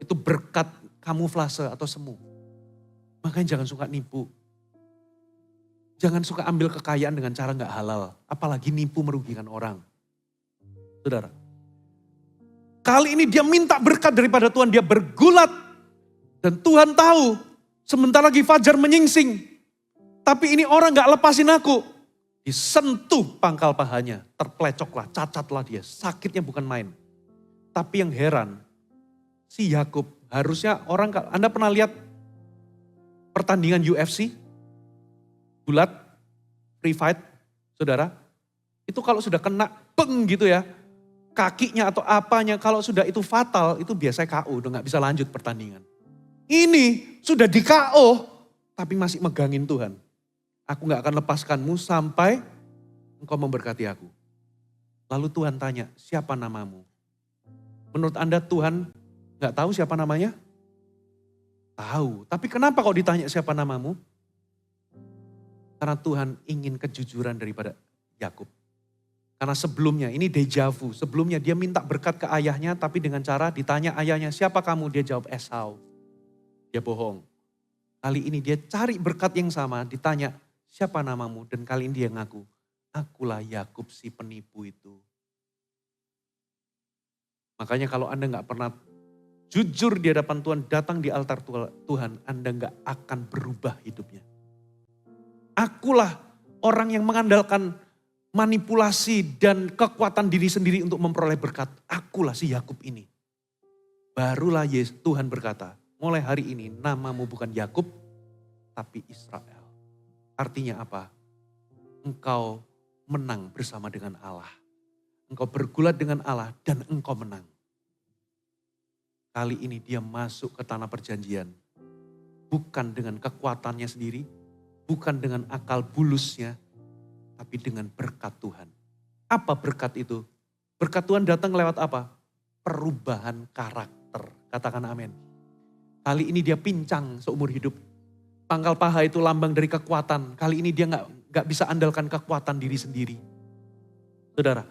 Itu berkat kamuflase atau semu. Makanya jangan suka nipu. Jangan suka ambil kekayaan dengan cara gak halal. Apalagi nipu merugikan orang. Saudara. Kali ini dia minta berkat daripada Tuhan. Dia bergulat. Dan Tuhan tahu. Sebentar lagi fajar menyingsing. Tapi ini orang gak lepasin aku. Disentuh pangkal pahanya. Terplecoklah, cacatlah dia. Sakitnya bukan main. Tapi yang heran. Si Yakub harusnya Anda pernah lihat pertandingan UFC? Gulat, free fight, saudara. Itu kalau sudah kena, beng gitu ya. Kakinya atau apanya, kalau sudah itu fatal, itu biasanya KO, udah gak bisa lanjut pertandingan. Ini sudah di KO, tapi masih megangin Tuhan. Aku gak akan lepaskanmu sampai engkau memberkati aku. Lalu Tuhan tanya, siapa namamu? Menurut Anda Tuhan gak tahu siapa namanya? Tahu, tapi kenapa kok ditanya siapa namamu? Karena Tuhan ingin kejujuran daripada Yakub. Karena sebelumnya, ini deja vu. Sebelumnya dia minta berkat ke ayahnya, tapi dengan cara ditanya ayahnya, siapa kamu? Dia jawab Esau. Dia bohong. Kali ini dia cari berkat yang sama, ditanya siapa namamu? Dan kali ini dia ngaku, akulah Yakub si penipu itu. Makanya kalau Anda gak pernah jujur di hadapan Tuhan, datang di altar Tuhan, Anda gak akan berubah hidupnya. Akulah orang yang mengandalkan manipulasi dan kekuatan diri sendiri untuk memperoleh berkat. Akulah si Yakub ini. Barulah Tuhan berkata, mulai hari ini namamu bukan Yakub, tapi Israel. Artinya apa? Engkau menang bersama dengan Allah. Engkau bergulat dengan Allah dan engkau menang. Kali ini dia masuk ke tanah perjanjian. Bukan dengan kekuatannya sendiri, bukan dengan akal bulusnya, tapi dengan berkat Tuhan. Apa berkat itu? Berkat Tuhan datang lewat apa? Perubahan karakter. Katakan amin. Kali ini dia pincang seumur hidup. Pangkal paha itu lambang dari kekuatan. Kali ini dia gak bisa andalkan kekuatan diri sendiri. Saudara,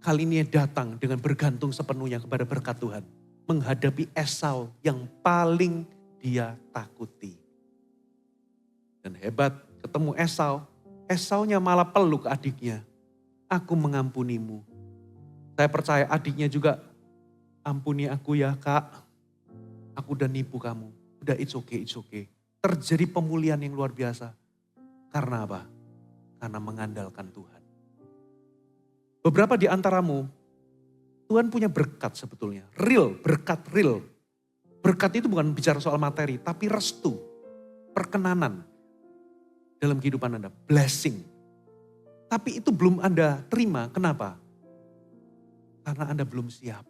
kali ini dia datang dengan bergantung sepenuhnya kepada berkat Tuhan. Menghadapi Esau yang paling dia takuti. Dan hebat, ketemu Esau. Esaunya malah peluk adiknya. Aku mengampunimu. Saya percaya adiknya juga, ampuni aku ya kak. Aku udah nipu kamu. Udah it's okay. Terjadi pemulihan yang luar biasa. Karena apa? Karena mengandalkan Tuhan. Beberapa di antaramu, Tuhan punya berkat sebetulnya. Berkat real. Berkat itu bukan bicara soal materi, tapi restu. Perkenanan. Dalam kehidupan Anda, blessing. Tapi itu belum Anda terima, kenapa? Karena Anda belum siap.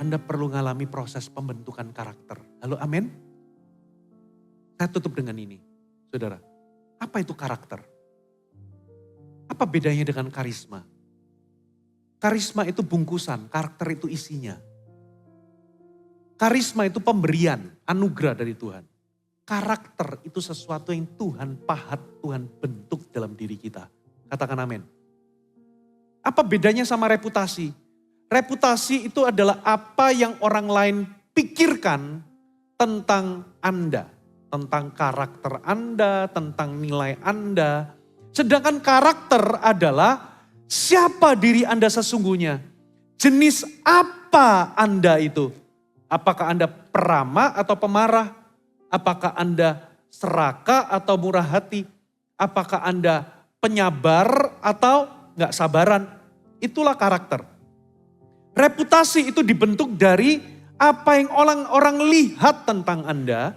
Anda perlu mengalami proses pembentukan karakter. Halo, amin? Saya tutup dengan ini, saudara. Apa itu karakter? Apa bedanya dengan karisma? Karisma itu bungkusan, karakter itu isinya. Karisma itu pemberian, anugerah dari Tuhan. karakter itu sesuatu yang Tuhan pahat, Tuhan bentuk dalam diri kita. Katakan amin. Apa bedanya sama reputasi? Reputasi itu adalah apa yang orang lain pikirkan tentang Anda. Tentang karakter Anda, tentang nilai Anda. Sedangkan karakter adalah siapa diri Anda sesungguhnya. Jenis apa Anda itu? Apakah Anda peramah atau pemarah? Apakah Anda serakah atau murah hati? Apakah Anda penyabar atau nggak sabaran? Itulah karakter. Reputasi itu dibentuk dari apa yang orang-orang lihat tentang Anda.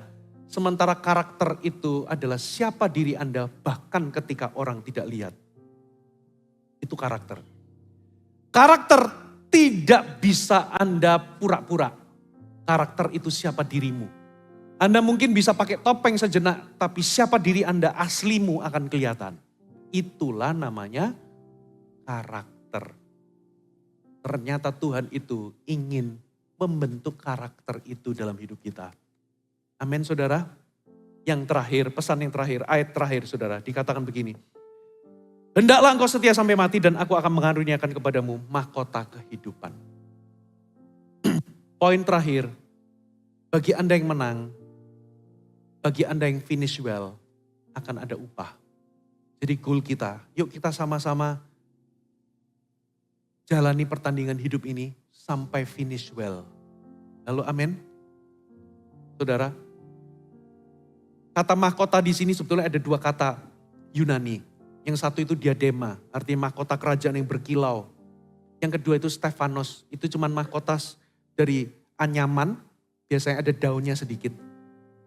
Sementara karakter itu adalah siapa diri Anda bahkan ketika orang tidak lihat. Itu karakter. Karakter tidak bisa Anda pura-pura. Karakter itu siapa dirimu. Anda mungkin bisa pakai topeng sejenak, tapi siapa diri Anda aslimu akan kelihatan. Itulah namanya karakter. Ternyata Tuhan itu ingin membentuk karakter itu dalam hidup kita. Amin saudara. Yang terakhir, pesan yang terakhir, ayat terakhir saudara, dikatakan begini. Hendaklah engkau setia sampai mati dan aku akan mengaruniakan kepadamu mahkota kehidupan. Poin terakhir, bagi Anda yang menang, bagi Anda yang finish well, akan ada upah. Jadi goal kita, yuk kita sama-sama jalani pertandingan hidup ini sampai finish well. Lalu amin? Saudara, kata mahkota di sini sebetulnya ada dua kata Yunani. Yang satu itu diadema, artinya mahkota kerajaan yang berkilau. Yang kedua itu Stefanos, itu cuma mahkota dari anyaman, biasanya ada daunnya sedikit.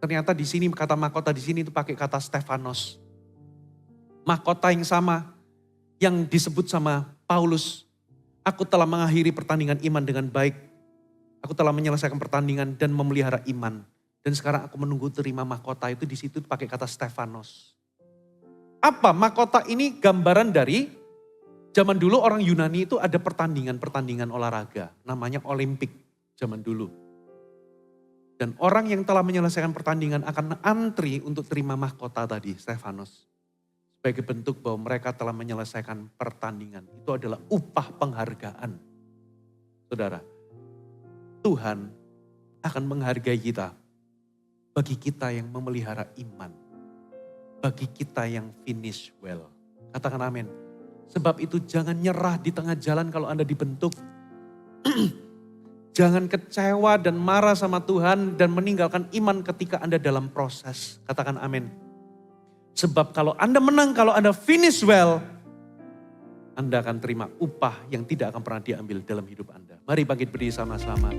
Ternyata di sini kata mahkota di sini itu pakai kata Stefanos. Mahkota yang sama yang disebut sama Paulus. Aku telah mengakhiri pertandingan iman dengan baik. Aku telah menyelesaikan pertandingan dan memelihara iman. Dan sekarang aku menunggu terima mahkota itu di situ pakai kata Stefanos. Apa mahkota ini gambaran dari zaman dulu orang Yunani itu ada pertandingan olahraga. Namanya Olimpik zaman dulu. Dan orang yang telah menyelesaikan pertandingan akan antri untuk terima mahkota tadi, Stefanos. Sebagai bentuk bahwa mereka telah menyelesaikan pertandingan. Itu adalah upah penghargaan. Saudara, Tuhan akan menghargai kita. Bagi kita yang memelihara iman. Bagi kita yang finish well. Katakan amin. Sebab itu jangan nyerah di tengah jalan kalau Anda dibentuk. Jangan kecewa dan marah sama Tuhan dan meninggalkan iman ketika Anda dalam proses. Katakan amin. Sebab kalau Anda menang, kalau Anda finish well, Anda akan terima upah yang tidak akan pernah diambil dalam hidup Anda. Mari bangkit berdiri sama-sama.